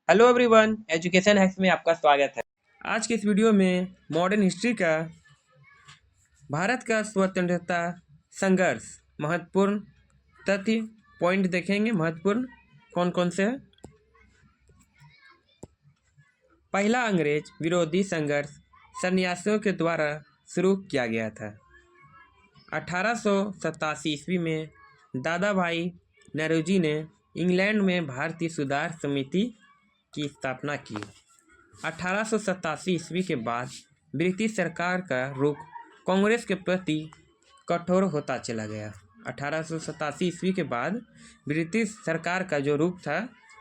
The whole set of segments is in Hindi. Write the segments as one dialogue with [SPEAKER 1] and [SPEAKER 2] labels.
[SPEAKER 1] हेलो एवरीवन, एजुकेशन हैक्स में आपका स्वागत है। आज के इस वीडियो में मॉडर्न हिस्ट्री का भारत का स्वतंत्रता संघर्ष महत्वपूर्ण तथ्य पॉइंट देखेंगे। महत्वपूर्ण कौन कौन से हैं। पहला अंग्रेज विरोधी संघर्ष सन्यासियों के द्वारा शुरू किया गया था। 1887 ईस्वी में दादा भाई नौरोजी ने इंग्लैंड में भारतीय सुधार समिति की स्थापना की। 1887 ईस्वी के बाद ब्रिटिश सरकार का रुख कांग्रेस के प्रति कठोर होता चला गया। 1887 ईस्वी के बाद ब्रिटिश सरकार का जो रुख था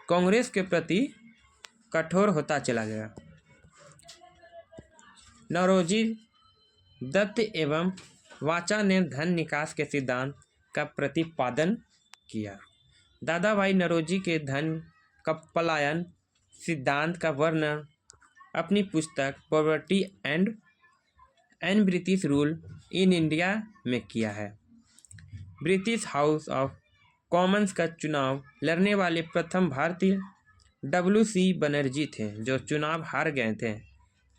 [SPEAKER 1] कांग्रेस के प्रति कठोर होता चला गया। नौरोजी दत्त एवं वाचा ने धन निकास के सिद्धांत का प्रतिपादन किया। दादा भाई नौरोजी के धन का पलायन सिद्धांत का वर्णन अपनी पुस्तक poverty and British rule in India में किया है। ब्रिटिश हाउस ऑफ कॉमन्स का चुनाव लड़ने वाले प्रथम भारतीय WC बनर्जी थे, जो चुनाव हार गए थे।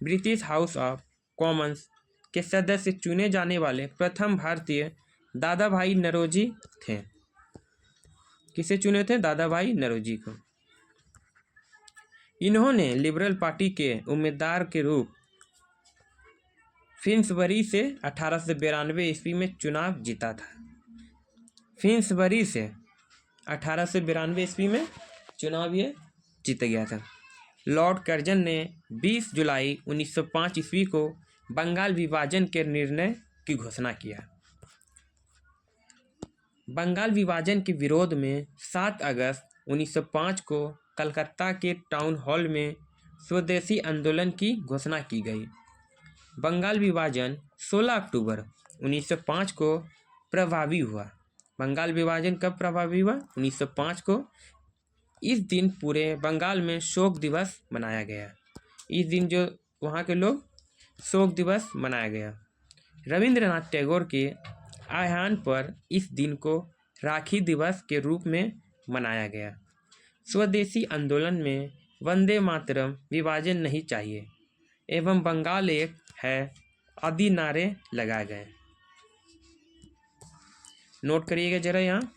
[SPEAKER 1] ब्रिटिश हाउस ऑफ कॉमन्स के सदस्य चुने जाने वाले प्रथम भारतीय दादा भाई नौरोजी थे। किसे चुने थे? दादा भाई नौरोजी को। इन्होंने लिबरल पार्टी के उम्मीदवार के रूप फिन्सबरी से 1892 ईस्वी में चुनाव जीता था। फिन्सबरी से 1892 ईस्वी में चुनाव ये जीत गया था। लॉर्ड कर्जन ने 20 जुलाई 1905 ईस्वी को बंगाल विभाजन के निर्णय की घोषणा किया। बंगाल विभाजन के विरोध में 7 अगस्त 1905 को कलकत्ता के टाउन हॉल में स्वदेशी आंदोलन की घोषणा की गई। बंगाल विभाजन 16 अक्टूबर 1905 को प्रभावी हुआ। बंगाल विभाजन कब प्रभावी हुआ? 1905 को। इस दिन पूरे बंगाल में शोक दिवस मनाया गया। इस दिन जो वहाँ के लोग शोक दिवस मनाया गया। रविंद्रनाथ टैगोर के आह्वान पर इस दिन को राखी दिवस के रूप में मनाया गया। स्वदेशी आंदोलन में वंदे मातरम, विभाजन नहीं चाहिए एवं बंगाल एक है आदि नारे लगाए गए। नोट करिएगा जरा यहाँ।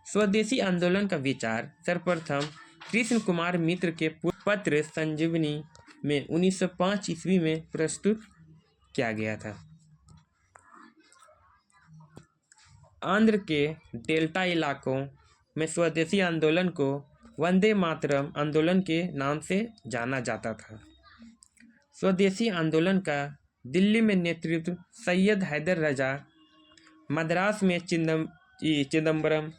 [SPEAKER 1] स्वदेशी आंदोलन का विचार सर्वप्रथम कृष्ण कुमार मित्र के पत्र संजीवनी में 1905 ईस्वी में प्रस्तुत किया गया था। आंध्र के डेल्टा इलाकों में स्वदेशी आंदोलन को वंदे मातरम आंदोलन के नाम से जाना जाता था। स्वदेशी आंदोलन का दिल्ली में नेतृत्व सैयद हैदर रजा, मद्रास में चिदम्बरम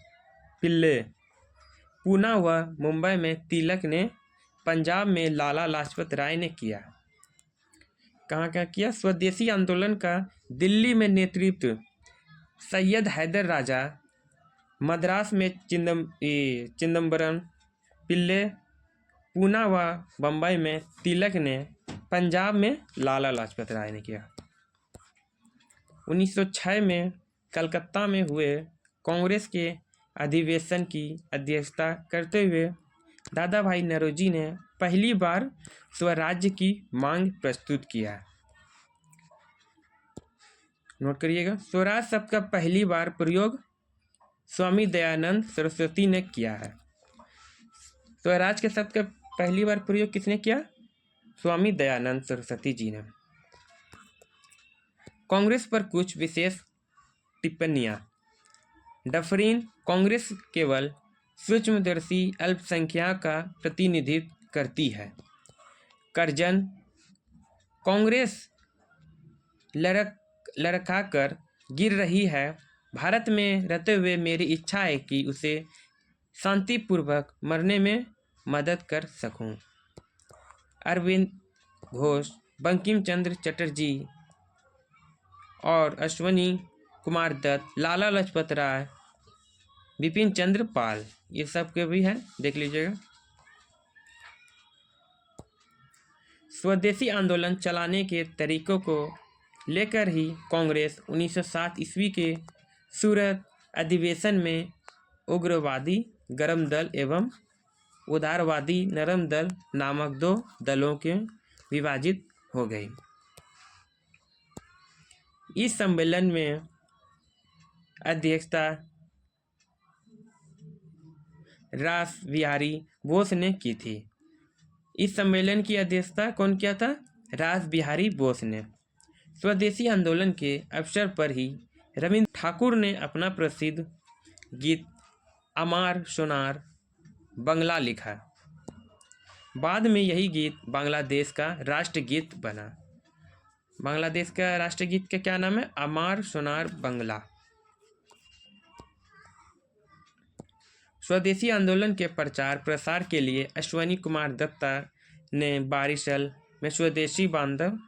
[SPEAKER 1] पिल्ले, पूना व मुंबई में तिलक ने, पंजाब में लाला लाजपत राय ने किया। कहाँ किया? स्वदेशी आंदोलन का दिल्ली में नेतृत्व सैयद हैदर राजा, मद्रास में चिदम्बरम पिल्ले, पूना व बम्बई में तिलक ने, पंजाब में लाला लाजपत राय ने किया। 1906 में कलकत्ता में हुए कांग्रेस के अधिवेशन की अध्यक्षता करते हुए दादा भाई नौरोजी ने पहली बार स्वराज्य की मांग प्रस्तुत किया। नोट करिएगा, स्वराज शब्द का पहली बार प्रयोग स्वामी दयानंद सरस्वती ने किया है। स्वराज के शब्द का पहली बार प्रयोग किसने किया? स्वामी दयानंद सरस्वती जी ने। कांग्रेस पर कुछ विशेष टिप्पणियां। डफरिन कांग्रेस केवल सूक्ष्मदर्शी अल्पसंख्यक का प्रतिनिधित्व करती है। कर्जन कांग्रेस लड़खड़ाकर गिर रही है। भारत में रहते हुए मेरी इच्छा है कि उसे शांतिपूर्वक मरने में मदद कर सकूं। अरविंद घोष, बंकिम चंद्र चटर्जी और अश्वनी कुमार दत्त, लाला लाजपत राय, बिपिन चंद्र पाल, ये सब के भी हैं, देख लीजिएगा। स्वदेशी आंदोलन चलाने के तरीकों को लेकर ही कांग्रेस 1907 ईस्वी के सूरत अधिवेशन में उग्रवादी, गरम दल एवं उदारवादी नरम दल नामक दो दलों के विभाजित हो गई। इस सम्मेलन में अध्यक्षता रास बिहारी बोस ने की थी। इस सम्मेलन की अध्यक्षता कौन किया था? रास बिहारी बोस ने। स्वदेशी आंदोलन के अवसर पर ही रविंद्र ठाकुर ने अपना प्रसिद्ध गीत अमार सोनार बंगला लिखा। बाद में यही गीत बांग्लादेश का राष्ट्रगीत बना। बांग्लादेश का राष्ट्रगीत का क्या नाम है? अमार सोनार बंगला। स्वदेशी आंदोलन के प्रचार प्रसार के लिए अश्वनी कुमार दत्ता ने बारिशल में स्वदेशी बांधव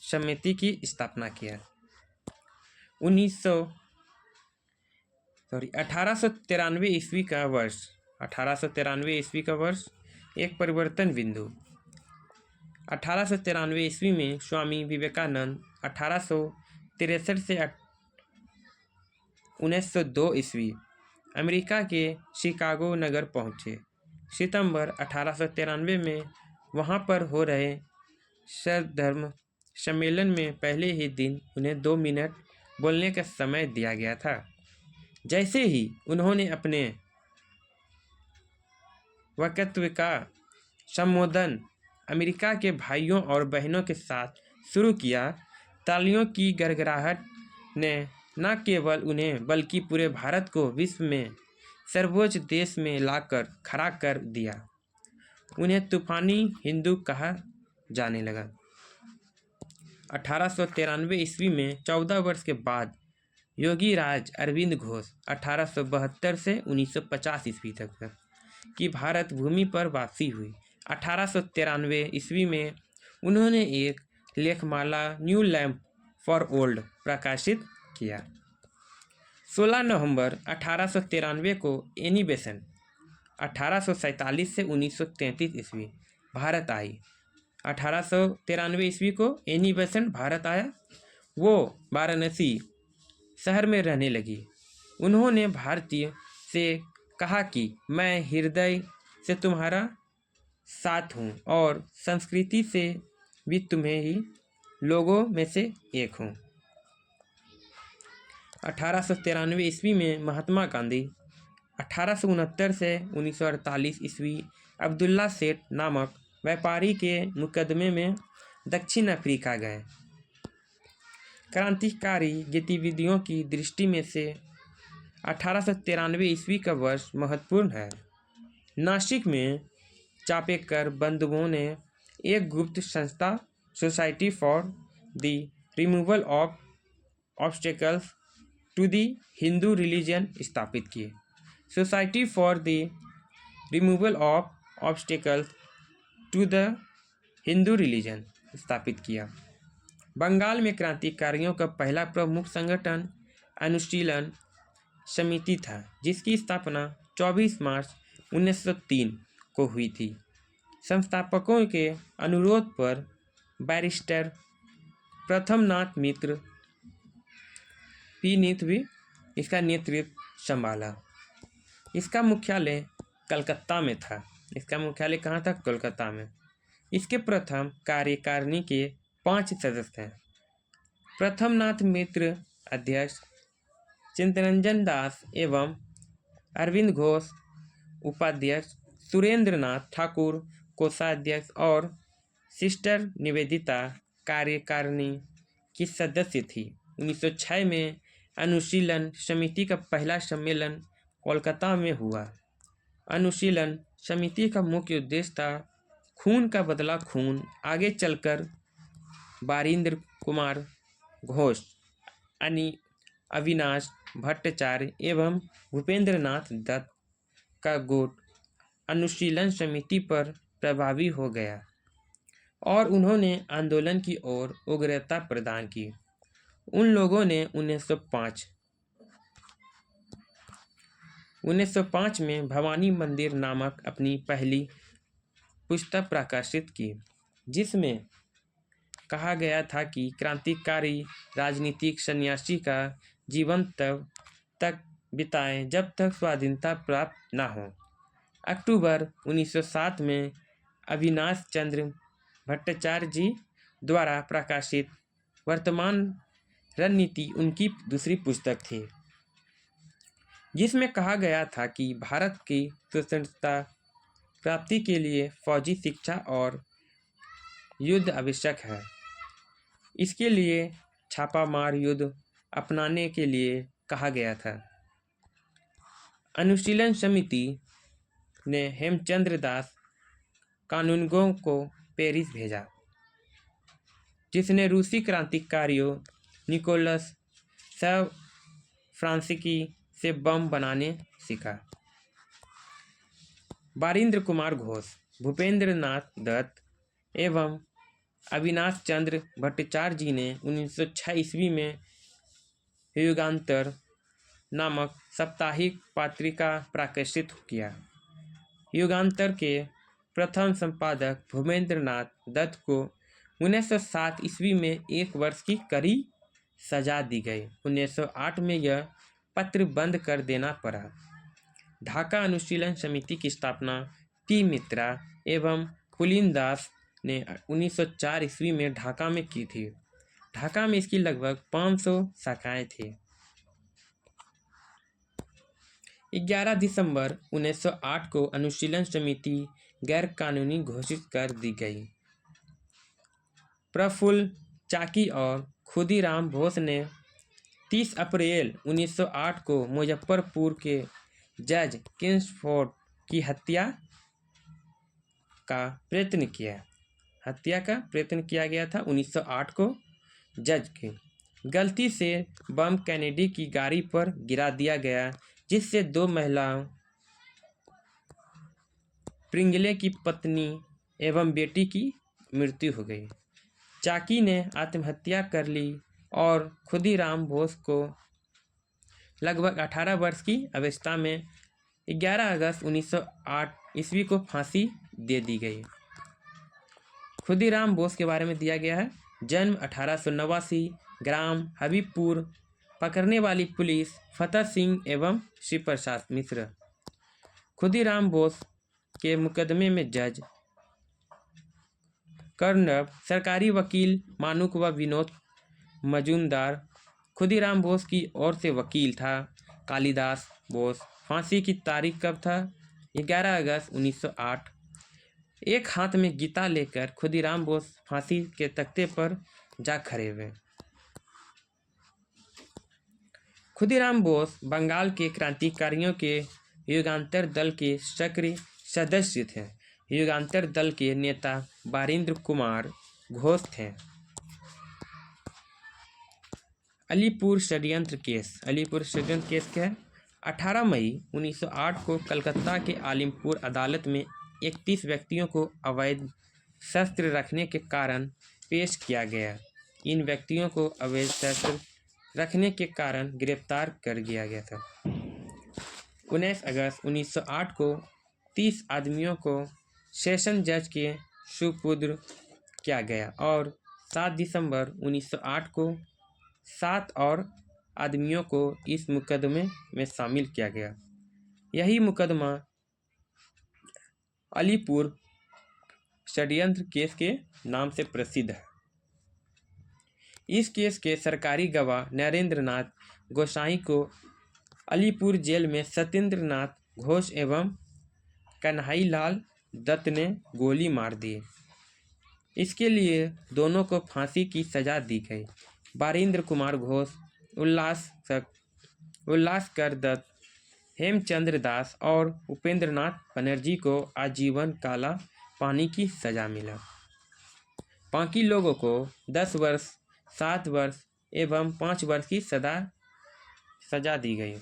[SPEAKER 1] समिति की स्थापना किया। 1893 ईस्वी का वर्ष 1893 ईस्वी का वर्ष एक परिवर्तन बिंदु। 1893 ईस्वी में स्वामी विवेकानंद 1863 से 1902 ईस्वी अमेरिका के शिकागो नगर पहुँचे। सितंबर 1893 में वहाँ पर हो रहे सर्वधर्म सम्मेलन में पहले ही दिन उन्हें 2 मिनट बोलने का समय दिया गया था। जैसे ही उन्होंने अपने वक्तव्य का संबोधन अमेरिका के भाइयों और बहनों के साथ शुरू किया, तालियों की गड़गड़ाहट ने न केवल उन्हें बल्कि पूरे भारत को विश्व में सर्वोच्च देश में लाकर खड़ा कर दिया। उन्हें तूफानी हिंदू कहा जाने लगा। 1893 ईस्वी में 14 वर्ष के बाद योगी राज अरविंद घोष 1872 से 1950 ईस्वी तक की भारत भूमि पर वापसी हुई। 1893 ईस्वी में उन्होंने एक लेखमाला न्यू लैम्प फॉर ओल्ड प्रकाशित किया। 16 नवंबर 1893 को एनी बेसेंट 1847 से 1933 ईस्वी भारत आई। 1893 ईस्वी को एनी बेसेंट भारत आया। वो वाराणसी शहर में रहने लगी। उन्होंने भारतीय से कहा कि मैं हृदय से तुम्हारा साथ हूँ और संस्कृति से भी तुम्हें ही लोगों में से एक हूँ। 1893 ईस्वी में महात्मा गांधी 1869 से 1948 ईस्वी अब्दुल्ला सेठ नामक व्यापारी के मुकदमे में दक्षिण अफ्रीका गए। क्रांतिकारी गतिविधियों की दृष्टि में से 1893 ईस्वी का वर्ष महत्वपूर्ण है। नासिक में चापेकर बंधुओं ने एक गुप्त संस्था society for the removal of obstacles to the Hindu religion स्थापित की। Society for the removal of obstacles to the Hindu religion स्थापित किया। बंगाल में क्रांतिकारियों का पहला प्रमुख संगठन अनुशीलन समिति था, जिसकी स्थापना 24 मार्च 1903 को हुई थी। संस्थापकों के अनुरोध पर बैरिस्टर प्रथमनाथ मित्र पीनित भी इसका नेतृत्व संभाला। इसका मुख्यालय कलकत्ता में था। इसका मुख्यालय कहाँ था? कोलकाता में। इसके प्रथम कार्यकारिणी के 5 सदस्य हैं। प्रथमनाथ मित्र अध्यक्ष, चित्तरंजन दास एवं अरविंद घोष उपाध्यक्ष, सुरेंद्र नाथ ठाकुर कोषाध्यक्ष और सिस्टर निवेदिता कार्यकारिणी की सदस्य थी। 1906 में अनुशीलन समिति का पहला सम्मेलन कोलकाता में हुआ। अनुशीलन समिति का मुख्य उद्देश्य था खून का बदला खून। आगे चलकर बारिंद्र कुमार घोष, अविनाश भट्टाचार्य एवं भूपेंद्र नाथ दत्त का गुट अनुशीलन समिति पर प्रभावी हो गया और उन्होंने आंदोलन की ओर उग्रता प्रदान की। उन लोगों ने 1905 में भवानी मंदिर नामक अपनी पहली पुस्तक प्रकाशित की, जिसमें कहा गया था कि क्रांतिकारी राजनीतिक सन्यासी का जीवन तब तक बिताएं जब तक स्वाधीनता प्राप्त न हो। अक्टूबर 1907 में अविनाश चंद्र भट्टाचार्य जी द्वारा प्रकाशित वर्तमान रणनीति उनकी दूसरी पुस्तक थी, जिसमें कहा गया था कि भारत की स्वतंत्रता प्राप्ति के लिए फौजी शिक्षा और युद्ध आवश्यक है। इसके लिए छापामार युद्ध अपनाने के लिए कहा गया था। अनुशीलन समिति ने हेमचंद्र दास कानूनगो को पेरिस भेजा, जिसने रूसी क्रांतिकारियों निकोलस फ्रांसिकी से बम बनाने सीखा। बारिंद्र कुमार घोष, भूपेंद्र नाथ दत्त एवं अविनाश चंद्र भट्टाचार्य जी ने 1906 ईस्वी में युगांतर नामक साप्ताहिक पत्रिका प्रकाशित किया। युगांतर के प्रथम संपादक भूपेंद्र नाथ दत्त को 1907 ईस्वी में 1 वर्ष की कड़ी सजा दी गई। 1908 में यह पत्र बंद कर देना पड़ा। ढाका अनुशीलन समिति की स्थापना पी मित्रा एवं कुलीन दास ने 1904 ईस्वी में ढाका में की थी। ढाका में इसकी लगभग 500 शाखाएं थी। 11 दिसंबर 1908 को अनुशीलन समिति गैर कानूनी घोषित कर दी गई। प्रफुल्ल चाकी और खुदीराम बोस ने 30 अप्रैल 1908 को मुजफ्फरपुर के जज किंग्सफोर्ड की हत्या का प्रयत्न किया गया था। 1908 को जज की गलती से बम कैनेडी की गाड़ी पर गिरा दिया गया, जिससे 2 महिलाओं प्रिंगले की पत्नी एवं बेटी की मृत्यु हो गई। चाकी ने आत्महत्या कर ली और खुदीराम बोस को लगभग 18 वर्ष की अवस्था में 11 अगस्त 1908 ईस्वी को फांसी दे दी गई। खुदीराम बोस के बारे में दिया गया है। जन्म 1889, ग्राम हबीबपुर, पकड़ने वाली पुलिस फतेह सिंह एवं शिव प्रसाद मिश्र। खुदीराम बोस के मुकदमे में जज कर्णव, सरकारी वकील मानुक व विनोद मजूमदार। खुदीराम बोस की ओर से वकील था कालिदास बोस। फांसी की तारीख कब था? 11 अगस्त 1908। एक हाथ में गीता लेकर खुदीराम बोस फांसी के तख्ते पर जा खड़े हुए। खुदीराम बोस बंगाल के क्रांतिकारियों के युगांतर दल के सक्रिय सदस्य थे। युगांतर दल के नेता बारिंद्र कुमार घोष थे। अलीपुर षड्यंत्र केस क्या है? 18 मई 1908 को कलकत्ता के आलिमपुर अदालत में 31 व्यक्तियों को अवैध शस्त्र रखने के कारण पेश किया गया। इन व्यक्तियों को अवैध शस्त्र रखने के कारण गिरफ्तार कर लिया गया था। 19 अगस्त 1908 को 30 आदमियों को सेशन जज के सुपुर्द किया गया और 7 दिसंबर 1908 को 7 और आदमियों को इस मुकदमे में शामिल किया गया। यही मुकदमा अलीपुर षड्यंत्र केस के नाम से प्रसिद्ध है। इस केस के सरकारी गवाह नरेंद्र नाथ गोसाई को अलीपुर जेल में सत्येंद्र नाथ घोष एवं कन्हई लाल दत्त ने गोली मार दी। इसके लिए दोनों को फांसी की सजा दी गई। बारिंद्र कुमार घोष, उल्लासकर दत्त, हेमचंद्र दास और उपेंद्रनाथ बनर्जी को आजीवन काला पानी की सजा मिला। बाकी लोगों को 10 वर्ष, 7 वर्ष एवं 5 वर्ष की सजा दी गई।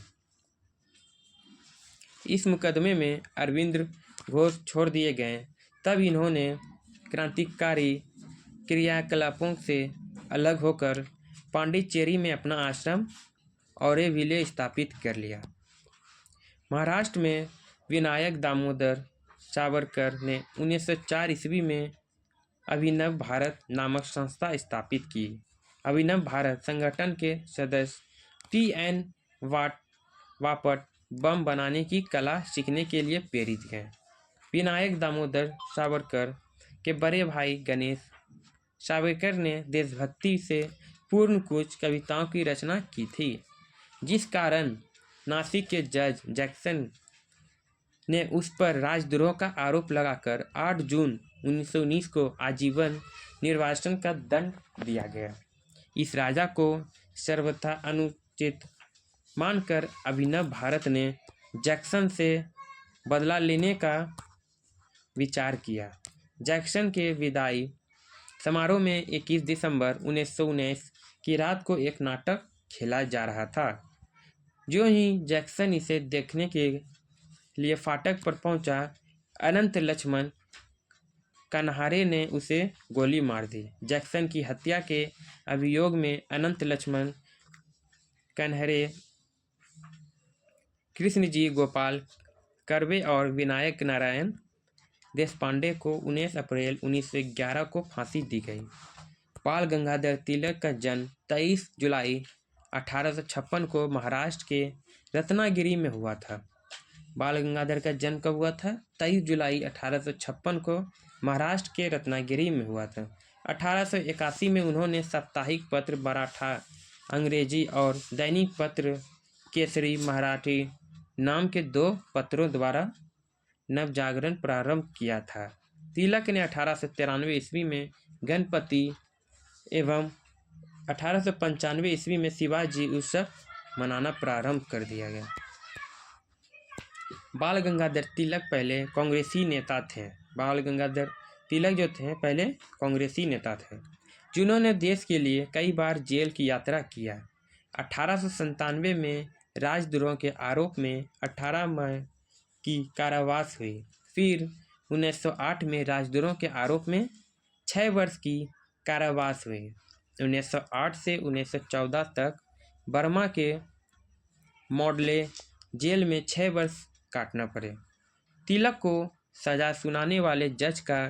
[SPEAKER 1] इस मुकदमे में अरविंद घोष छोड़ दिए गए। तब इन्होंने क्रांतिकारी क्रियाकलापों से अलग होकर पांडिचेरी में अपना आश्रम औरेविले स्थापित कर लिया। महाराष्ट्र में विनायक दामोदर सावरकर ने 1904 ईस्वी में अभिनव भारत नामक संस्था स्थापित की। अभिनव भारत संगठन के सदस्य T.N. वापट, बम बनाने की कला सीखने के लिए प्रेरित हैं। विनायक दामोदर सावरकर के बड़े भाई गणेश सावरकर ने देशभक्ति से पूर्ण कुछ कविताओं की रचना की थी, जिस कारण नासिक के जज जैक्सन ने उस पर राजद्रोह का आरोप लगाकर 8 जून 1919 को आजीवन निर्वासन का दंड दिया गया। इस राजा को सर्वथा अनुचित मानकर अभिनव भारत ने जैक्सन से बदला लेने का विचार किया। जैक्सन के विदाई समारोह में 21 दिसंबर 1919 की रात को एक नाटक खेला जा रहा था। जो ही जैक्सन इसे देखने के लिए फाटक पर पहुंचा, अनंत लक्ष्मण कन्हारे ने उसे गोली मार दी। जैक्सन की हत्या के अभियोग में अनंत लक्ष्मण कन्हरे, कृष्णजी गोपाल कर्वे और विनायक नारायण देशपांडे को 19 अप्रैल 1911 को फांसी दी गई। बाल गंगाधर तिलक का जन्म 23 जुलाई 1856 को महाराष्ट्र के रत्नागिरी में हुआ था। बाल गंगाधर का जन्म कब हुआ था? 23 जुलाई 1856 को महाराष्ट्र के रत्नागिरी में हुआ था। 1881 में उन्होंने साप्ताहिक पत्र मराठा अंग्रेजी और दैनिक पत्र केसरी मराठी नाम के 2 पत्रों द्वारा नवजागरण प्रारंभ किया था। तिलक ने 1893 ईस्वी में गणपति एवं 1895 ईस्वी में शिवाजी उत्सव मनाना प्रारंभ कर दिया गया। बाल गंगाधर तिलक पहले कांग्रेसी नेता थे। बाल गंगाधर तिलक जो थे पहले कांग्रेसी नेता थे, जिन्होंने देश के लिए कई बार जेल की यात्रा किया। 1897 में राजद्रोह के आरोप में 18 माह की कारावास हुई। फिर 1908 में राजद्रोह के आरोप में 6 वर्ष की कारावास हुई। 1908 से 1914 तक बर्मा के मॉडले जेल में 6 वर्ष काटना पड़े। तिलक को सजा सुनाने वाले जज का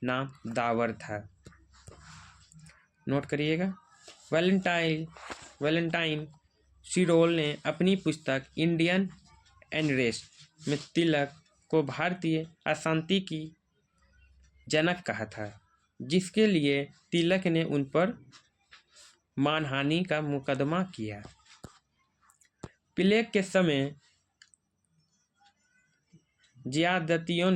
[SPEAKER 1] नाम दावर था। नोट करिएगा। वैलेंटाइन सिरोल ने अपनी पुस्तक इंडियन अनरेस्ट में तिलक को भारतीय अशांति की जनक कहा था, जिसके लिए तिलक ने उन पर मानहानि का मुकदमा किया। प्लेग के समय ज्यातियों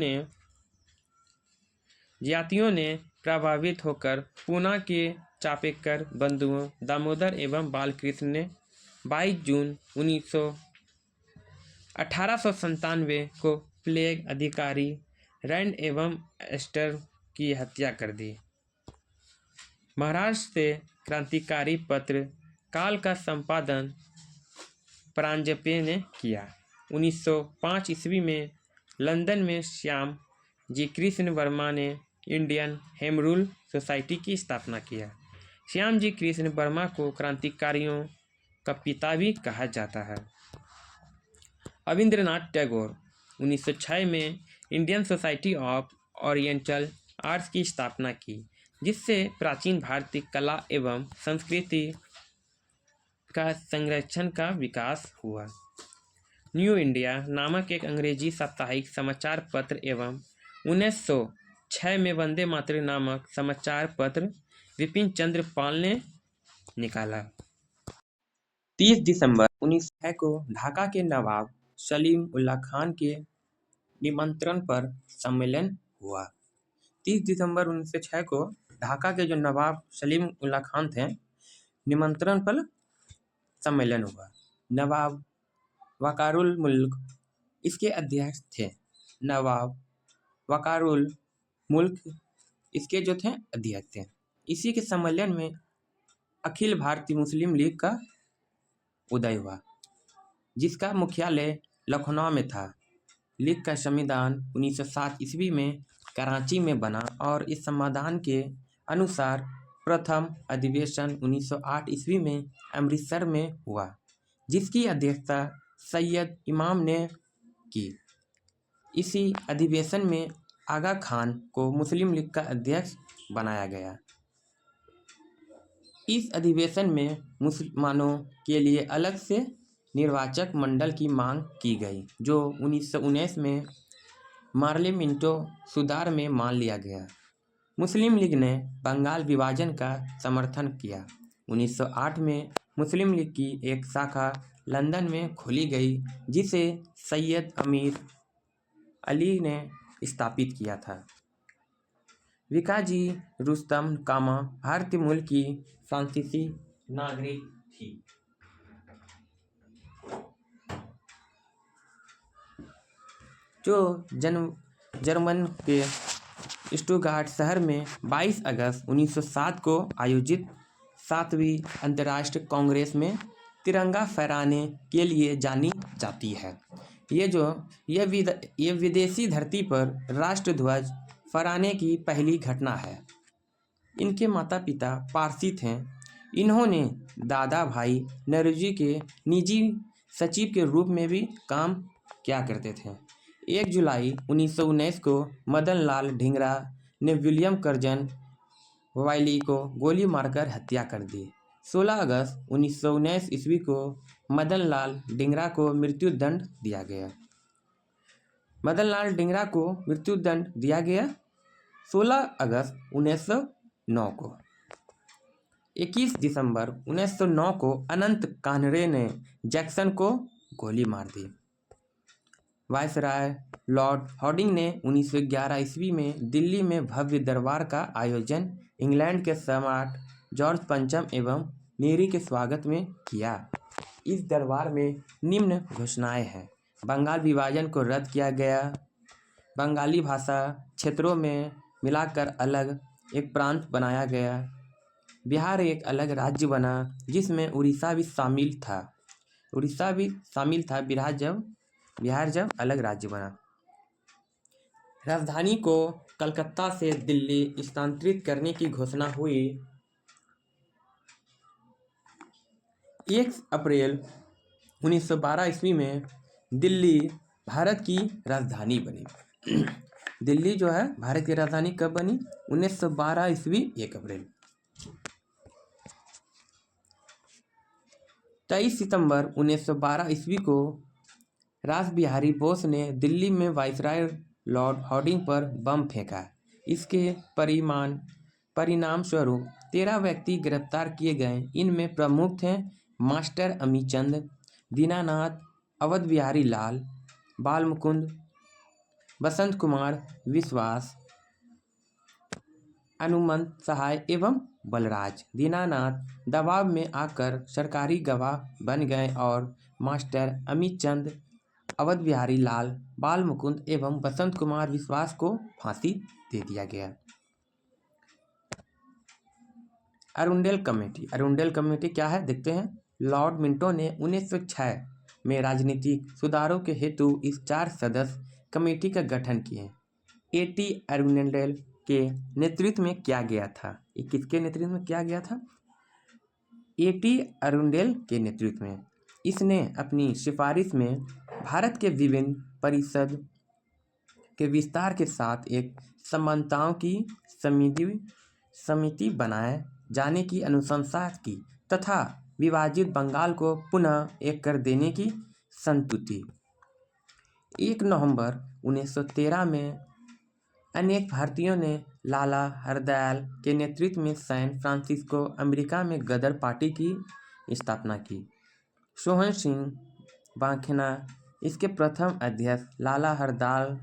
[SPEAKER 1] ने प्रभावित होकर पूना के चापेकर बंधुओं दामोदर एवं बालकृष्ण ने 22 जून 1897 को प्लेग अधिकारी रैंड एवं एस्टर की हत्या कर दी। महाराष्ट्र से क्रांतिकारी पत्र काल का संपादन प्रांजपे ने किया। 1905 ईस्वी में लंदन में श्याम जी कृष्ण वर्मा ने इंडियन होम रूल सोसाइटी की स्थापना किया। श्याम जी कृष्ण वर्मा को क्रांतिकारियों का पिता भी कहा जाता है। रविंद्रनाथ टैगोर 1906 में Indian society of oriental arts की स्थापना की, जिससे प्राचीन भारतीय कला एवं संस्कृति का संरक्षण का विकास हुआ। न्यू इंडिया नामक एक अंग्रेजी साप्ताहिक समाचार पत्र एवं 1906 में वंदे मातरम नामक समाचार पत्र विपिन चंद्र पाल ने निकाला। 30 दिसंबर 1906 को ढाका के नवाब सलीम उल्लाह खान के निमंत्रण पर सम्मेलन हुआ। 30 दिसंबर 1906 को ढाका के जो नवाब सलीम उल्लाह खान थे, निमंत्रण पर सम्मेलन हुआ। नवाब वकारुल मुल्क इसके अध्यक्ष थे। नवाब वकारुल मुल्क इसके जो थे अध्यक्ष थे। इसी के सम्मेलन में अखिल भारतीय मुस्लिम लीग का उदय हुआ, जिसका मुख्यालय लखनऊ में था। लीग का संविधान 1907 ईस्वी में कराची में बना और इस संविधान के अनुसार प्रथम अधिवेशन 1908 ईस्वी में अमृतसर में हुआ, जिसकी अध्यक्षता सैयद इमाम ने की। इसी अधिवेशन में आगा खान को मुस्लिम लीग का अध्यक्ष बनाया गया। इस अधिवेशन में मुसलमानों के लिए अलग से निर्वाचक मंडल की मांग की गई, जो 1919 में पार्लियामेंटो सुधार में मान लिया गया। मुस्लिम लीग ने बंगाल विभाजन का समर्थन किया। 1908 में मुस्लिम लीग की एक शाखा लंदन में खोली गई, जिसे सैयद अमीर अली ने स्थापित किया था। विकाजी रुस्तम कामा भारतीय मूल की फ्रांसीसी नागरिक थी। जो जर्मन के स्टुटगार्ट शहर में 22 अगस्त 1907 को आयोजित 7वीं अंतर्राष्ट्रीय कांग्रेस में तिरंगा फहराने के लिए जानी जाती है। ये विदेशी धरती पर राष्ट्रध्वज फहराने की पहली घटना है। इनके माता पिता पारसी थे। इन्होंने दादा भाई नौरोजी के निजी सचिव के रूप में भी काम किया करते थे। 1 जुलाई 1919 को मदन लाल ढींगरा ने विलियम कर्जन वाइली को गोली मारकर हत्या कर दी। 16 अगस्त 1919 ईस्वी को मदन लाल ढींगरा को मृत्युदंड दिया गया। मदन लाल ढींगरा को मृत्युदंड दिया गया 16 अगस्त 1909 को। 21 दिसंबर 1909 को अनंत कानरे ने जैक्सन को गोली मार दी। वायसराय लॉर्ड हार्डिंग ने 1911 ईस्वी में दिल्ली में भव्य दरबार का आयोजन इंग्लैंड के सम्राट जॉर्ज पंचम एवं मेरी के स्वागत में किया। इस दरबार में निम्न घोषणाएं हैं। बंगाल विभाजन को रद्द किया गया। बंगाली भाषा क्षेत्रों में मिलाकर अलग एक प्रांत बनाया गया। बिहार एक अलग राज्य बना, जिसमें उड़ीसा भी शामिल था। बिहार जब अलग राज्य बना। राजधानी को कलकत्ता से दिल्ली स्थानांतरित करने की घोषणा हुई। 1 अप्रैल 1912 ईस्वी में दिल्ली भारत की राजधानी बनी। दिल्ली जो है भारत की राजधानी कब बनी? 1912 ईस्वी 1 अप्रैल। 23 सितंबर 1912 ईस्वी को रास बिहारी बोस ने दिल्ली में वायसराय लॉर्ड हार्डिंग पर बम फेंका। इसके परिणाम स्वरूप 13 व्यक्ति गिरफ्तार किए गए। इनमें प्रमुख थे मास्टर अमीचंद, दीनानाथ, अवध बिहारी लाल, बालमुकुंद, बसंत कुमार विश्वास, हनुमंत सहाय एवं बलराज। दीनानाथ दबाव में आकर सरकारी गवाह बन गए और मास्टर अमीचंद, अवध बिहारी लाल, बाल मुकुंद एवं बसंत कुमार विश्वास को फांसी दे दिया गया। अरुंडेल कमेटी क्या है देखते हैं। लॉर्ड मिंटो ने 1906 में राजनीतिक सुधारों के हेतु इस 4 सदस्य कमेटी का गठन किए। A.T. अरुंडेल के नेतृत्व में किया गया था। ये किसके नेतृत्व में किया गया था? A.T. अरुंडेल के नेतृत्व में। इसने अपनी सिफारिश में भारत के विभिन्न परिषद के विस्तार के साथ एक समानताओं की समिति बनाए जाने की अनुशंसा की तथा विभाजित बंगाल को पुनः एक कर देने की संतुति। 1 नवंबर 1913 में अनेक भारतीयों ने लाला हरदयाल के नेतृत्व में सैन फ्रांसिस्को अमेरिका में गदर पार्टी की स्थापना की। सोहन सिंह बांखेना इसके प्रथम अध्यक्ष, लाला हरदयाल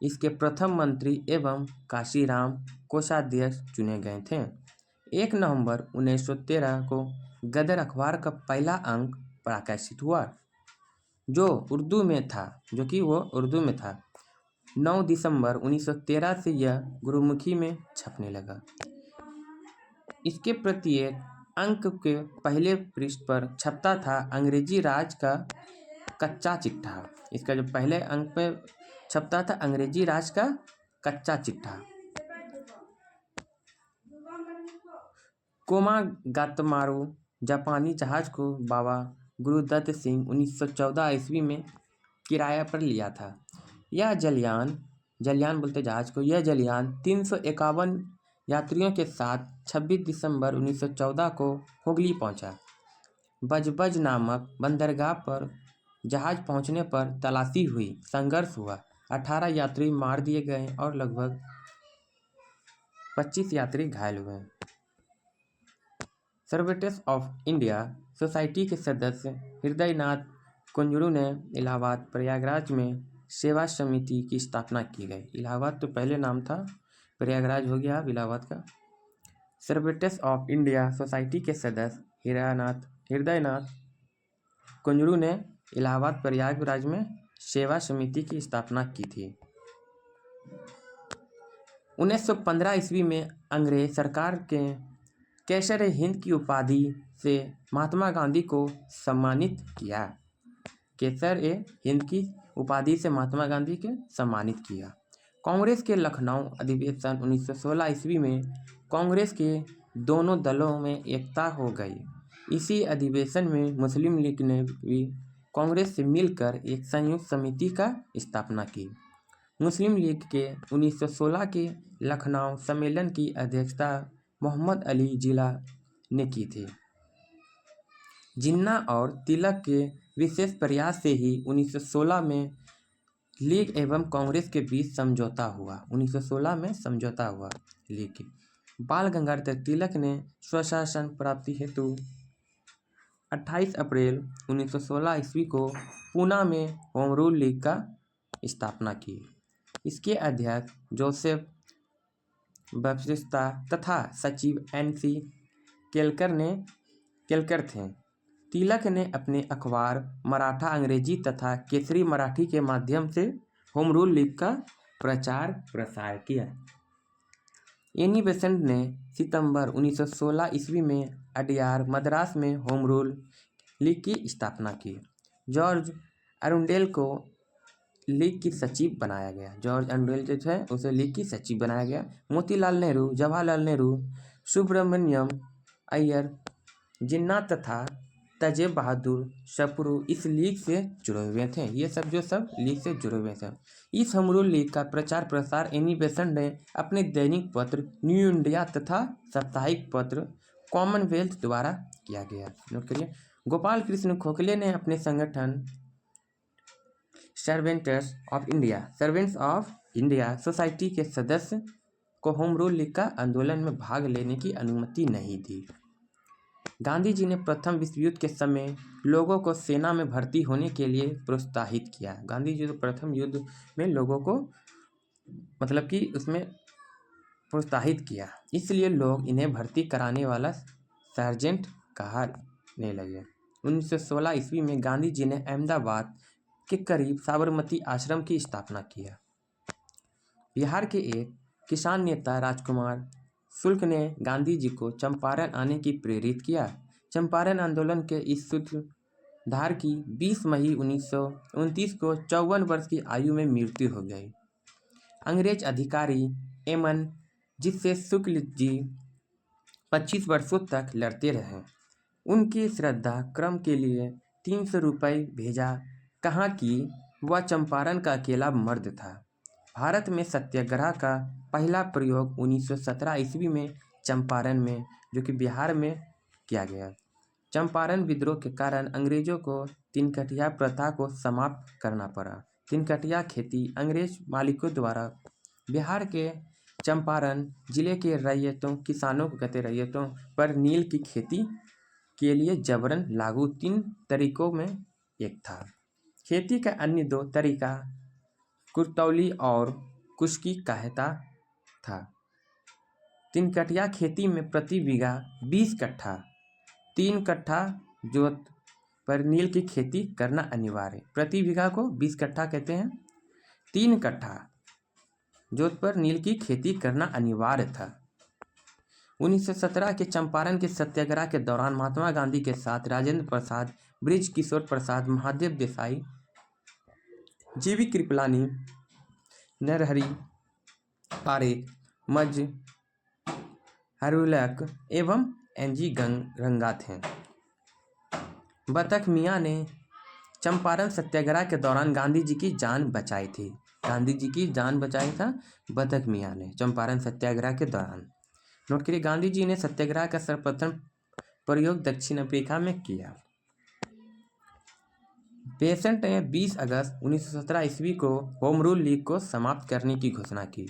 [SPEAKER 1] इसके प्रथम मंत्री एवं काशीराम कोषाध्यक्ष चुने गए थे। 1 नवंबर 1913 को गदर अखबार का पहला अंक प्रकाशित हुआ, जो उर्दू में था। 9 दिसंबर 1913 से यह गुरुमुखी में छपने लगा। इसके प्रत्येक अंक के पहले पृष्ठ पर छपता था अंग्रेजी राज का कच्चा चिट्ठा। इसका जो पहले अंक पे छपता था अंग्रेजी राज का कच्चा चिट्ठा। कोमागातमारू जापानी जहाज को बाबा गुरुदत्त सिंह 1914 ईस्वी में किराया पर लिया था। यह जलयान बोलते जहाज को। यह जलयान 351 यात्रियों के साथ 26 दिसंबर 1914 को हुगली पहुंचा। बजबज नामक बंदरगाह पर जहाज पहुंचने पर तलाशी हुई, संघर्ष हुआ, 18 यात्री मार दिए गए और लगभग 25 यात्री घायल हुए। सर्वेंट्स ऑफ इंडिया सोसाइटी के सदस्य हृदयनाथ कुंजरू ने इलाहाबाद प्रयागराज में सेवा समिति की स्थापना की गई। इलाहाबाद तो पहले नाम था, प्रयागराज हो गया अब इलाहाबाद का। सर्वेंट्स ऑफ इंडिया सोसाइटी के सदस्य हृदयनाथ कुंजरू ने इलाहाबाद प्रयागराज में सेवा समिति की स्थापना की थी। 1915 ईस्वी में अंग्रेज सरकार के कैसर हिंद की उपाधि से महात्मा गांधी को सम्मानित किया। कैसर हिंद की उपाधि से महात्मा गांधी के सम्मानित किया। कांग्रेस के लखनऊ अधिवेशन 1916 ईस्वी में कांग्रेस के दोनों दलों में एकता हो गई। इसी अधिवेशन में मुस्लिम लीग ने भी कांग्रेस से मिलकर एक संयुक्त समिति का स्थापना की। मुस्लिम लीग के 1916 के लखनऊ सम्मेलन की अध्यक्षता मोहम्मद अली जिन्ना ने की थी। जिन्ना और तिलक के विशेष प्रयास से ही 1916 में लीग एवं कांग्रेस के बीच समझौता हुआ। 1916 में समझौता हुआ लीग की। बाल गंगाधर तिलक ने स्वशासन प्राप्ति हेतु 28 अप्रैल 1916 ईस्वी को पूना में होम रूल लीग का स्थापना की। इसके अध्यक्ष जोसेफ बैप्टिस्टा तथा सचिव NC केलकर थे। तिलक ने अपने अखबार मराठा अंग्रेजी तथा केसरी मराठी के माध्यम से होम रूल लीग का प्रचार प्रसार किया। एनी बेसेंट ने सितंबर 1916 ईस्वी में अडयार मद्रास में होम रूल लीग की स्थापना की। जॉर्ज अरुंडेल को लीग की सचिव बनाया गया। जॉर्ज अरुंडेल जो थे उसे लीग की सचिव बनाया गया। मोतीलाल नेहरू, जवाहरलाल नेहरू, सुब्रमण्यम अय्यर, जिन्ना तथा तेज बहादुर सप्रू इस लीग से जुड़े हुए थे। ये सब लीग से जुड़े हुए थे। इस होम रूल लीग का प्रचार प्रसार एनी बेसेंट ने अपने दैनिक पत्र न्यू इंडिया तथा साप्ताहिक पत्र कॉमनवेल्थ द्वारा किया गया। नोट करिए। गोपाल कृष्ण गोखले ने अपने संगठन सर्वेंट्स ऑफ इंडिया सोसाइटी के सदस्य को होम रूल लीग का आंदोलन में भाग लेने की अनुमति नहीं दी। गांधी जी ने प्रथम विश्व युद्ध के समय लोगों को सेना में भर्ती होने के लिए प्रोत्साहित किया। गांधी जी ने प्रथम युद्ध में लोगों को मतलब कि उसमें प्रोत्साहित किया, इसलिए लोग इन्हें भर्ती कराने वाला सार्जेंट कहने लगे। 1916 ईस्वी में गांधी जी ने अहमदाबाद के करीब साबरमती आश्रम की स्थापना किया। बिहार के एक किसान नेता राजकुमार शुक्ल ने गांधी जी को चंपारण आने की प्रेरित किया। चंपारण आंदोलन के इस सूत्रधार की 20 मई 1929 को 54 वर्ष की आयु में मृत्यु हो गई। अंग्रेज अधिकारी एमन जिससे शुक्ल जी 25 वर्षों तक लड़ते रहे, उनकी श्रद्धा क्रम के लिए 300 रुपये भेजा, कहा कि वह चंपारण का अकेला मर्द था। भारत में सत्याग्रह का पहला प्रयोग 1917 ईस्वी में चंपारण में, जो कि बिहार में किया गया। चंपारण विद्रोह के कारण अंग्रेजों को तिनकटिया प्रथा को समाप्त करना पड़ा। तिनकटिया खेती अंग्रेज मालिकों द्वारा बिहार के चंपारण जिले के किसानों को रैयतों पर नील की खेती के लिए जबरन लागू 3 तरीकों में एक था। खेती का अन्य 2 तरीका कुर्तौली और कुश्की कहता था। तिनकटिया खेती में प्रति बीघा 20 कट्ठा 3 कट्ठा जोत पर नील की खेती करना अनिवार्य। प्रति बीघा को 20 कट्ठा कहते हैं। 3 कट्ठा जोत पर नील की खेती करना अनिवार्य था। 1917 के चंपारण के सत्याग्रह के दौरान महात्मा गांधी के साथ राजेंद्र प्रसाद, बृज किशोर प्रसाद, महादेव देसाई, जीवी कृपलानी, नरहरि पारेख, मज हरुलक एवं NG रंगा थे। बतख मियाँ ने चंपारण सत्याग्रह के दौरान गांधी जी की जान बचाई थी। गांधी जी की जान बचाई था बतख मियाँ ने चंपारण सत्याग्रह के दौरान। नोट करिए, गांधी जी ने सत्याग्रह का सर्वप्रथम प्रयोग दक्षिण अफ्रीका में किया। बेसेंट ने 20 अगस्त 1917 ईस्वी को होम रूल लीग को समाप्त करने की घोषणा की।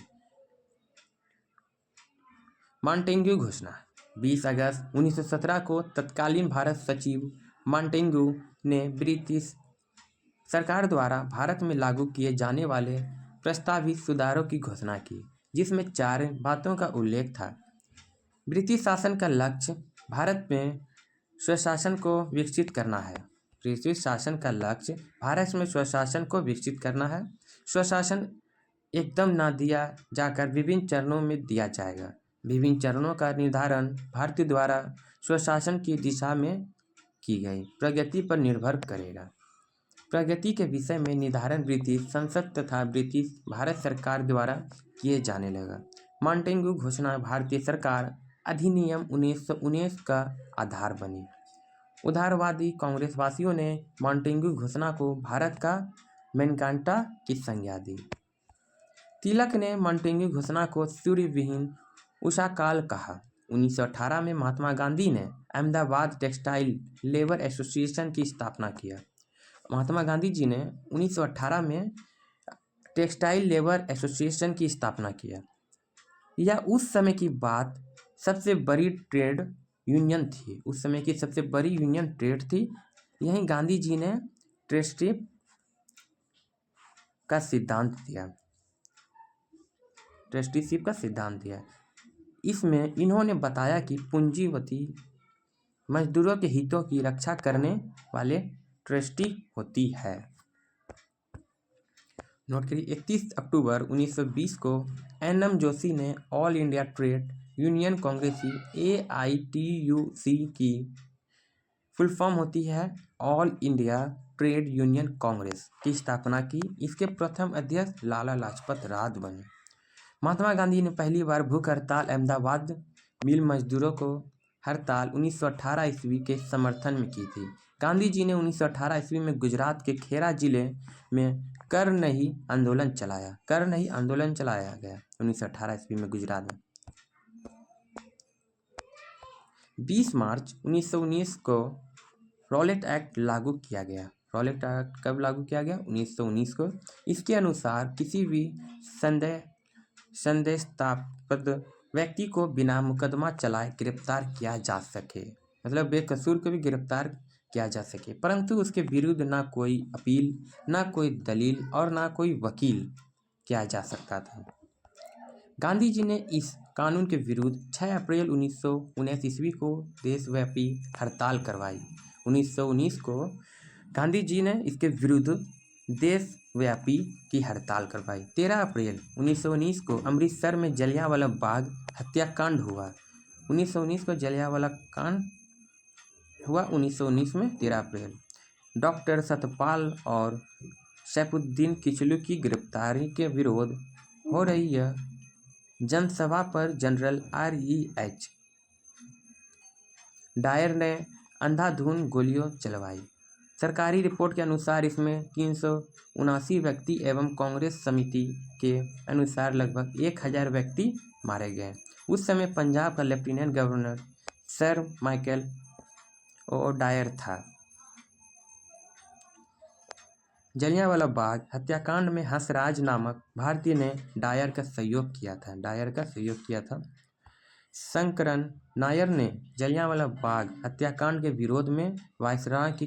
[SPEAKER 1] मॉन्टेग्यू घोषणा 20 अगस्त 1917 को तत्कालीन भारत सचिव मॉन्टेग्यू ने ब्रिटिश सरकार द्वारा भारत में लागू किए जाने वाले प्रस्तावित सुधारों की घोषणा की, जिसमें 4 बातों का उल्लेख था। ब्रिटिश शासन का लक्ष्य भारत में स्वशासन को विकसित करना है। ब्रिटिश शासन का लक्ष्य भारत में स्वशासन को विकसित करना है। स्वशासन एकदम ना दिया जाकर विभिन्न चरणों में दिया जाएगा। विभिन्न चरणों का निर्धारण भारतीय द्वारा स्वशासन की दिशा में की गई प्रगति पर निर्भर करेगा। प्रगति के विषय में निर्धारण ब्रिटिश संसद तथा ब्रिटिश भारत सरकार द्वारा किए जाने लगा। मॉन्टेग्यू घोषणा भारतीय सरकार अधिनियम 1919 का आधार बनी। उदारवादी कांग्रेसवासियों ने मॉन्टेग्यू घोषणा को भारत का मैग्ना की संज्ञा दी। तिलक ने मॉन्टेग्यू घोषणा को सूर्यविहीन उषाकाल कहा। 1918 में महात्मा गांधी ने अहमदाबाद टेक्सटाइल लेबर एसोसिएशन की स्थापना किया। महात्मा गांधी जी ने 1918 में टेक्सटाइल लेबर एसोसिएशन की स्थापना किया। यह उस समय की बात सबसे बड़ी ट्रेड यूनियन थी। उस समय की सबसे बड़ी यूनियन ट्रेड थी। यहीं गांधी जी ने ट्रेस्टिप का सिद्धांत दिया, ट्रस्टीशिप का सिद्धांत दिया। इसमें इन्होंने बताया कि पूंजीपति मजदूरों के हितों की रक्षा करने वाले ट्रस्टी होती है। नोट करिए, 31 अक्टूबर 1920 को एन.एम. जोशी ने ऑल इंडिया ट्रेड यूनियन कांग्रेसी AITUC की फुल फॉर्म होती है all India trade union Congress की स्थापना की। इसके प्रथम अध्यक्ष लाला लाजपत राय बने। महात्मा गांधी ने पहली बार भूख हड़ताल अहमदाबाद मिल मजदूरों को हड़ताल 1918 ईस्वी के समर्थन में की थी। गांधी जी ने 1918 ईस्वी में गुजरात के खेड़ा जिले में कर नहीं आंदोलन चलाया गया। 1918 ईस्वी में गुजरात में 20 मार्च 1919 को रॉलेट एक्ट लागू किया गया। रॉलेट एक्ट कब लागू किया गया? 1919 को। इसके अनुसार किसी भी संदेशास्पद व्यक्ति को बिना मुकदमा चलाए गिरफ्तार किया जा सके, मतलब बेकसूर को भी गिरफ्तार किया जा सके, परंतु उसके विरुद्ध ना कोई अपील, ना कोई दलील और ना कोई वकील किया जा सकता था। गांधी जी ने इस कानून के विरुद्ध 6 अप्रैल 1919 ईस्वी को देशव्यापी हड़ताल करवाई। 1919 को गांधी जी ने इसके विरुद्ध देशव्यापी की हड़ताल करवाई। 13 अप्रैल 1919 को अमृतसर में जलियांवाला बाग हत्याकांड हुआ। 1919 को जलियांवाला कांड हुआ 1919 में 13 अप्रैल। डॉक्टर सतपाल और सैफुद्दीन किचलू की गिरफ्तारी के विरोध हो रही यह जनसभा पर जनरल REH डायर ने अंधाधुंध गोलियां चलवाई। सरकारी रिपोर्ट के अनुसार इसमें 379 व्यक्ति एवं कांग्रेस समिति के अनुसार लगभग 1000 व्यक्ति मारे गए। उस समय पंजाब का lieutenant governor sir Michael Dyer था। जलियांवाला बाग हत्याकांड में हंसराज नामक भारतीय ने डायर का सहयोग किया था। शंकरन नायर ने जलियांवाला बाग हत्याकांड के विरोध में वायसराय की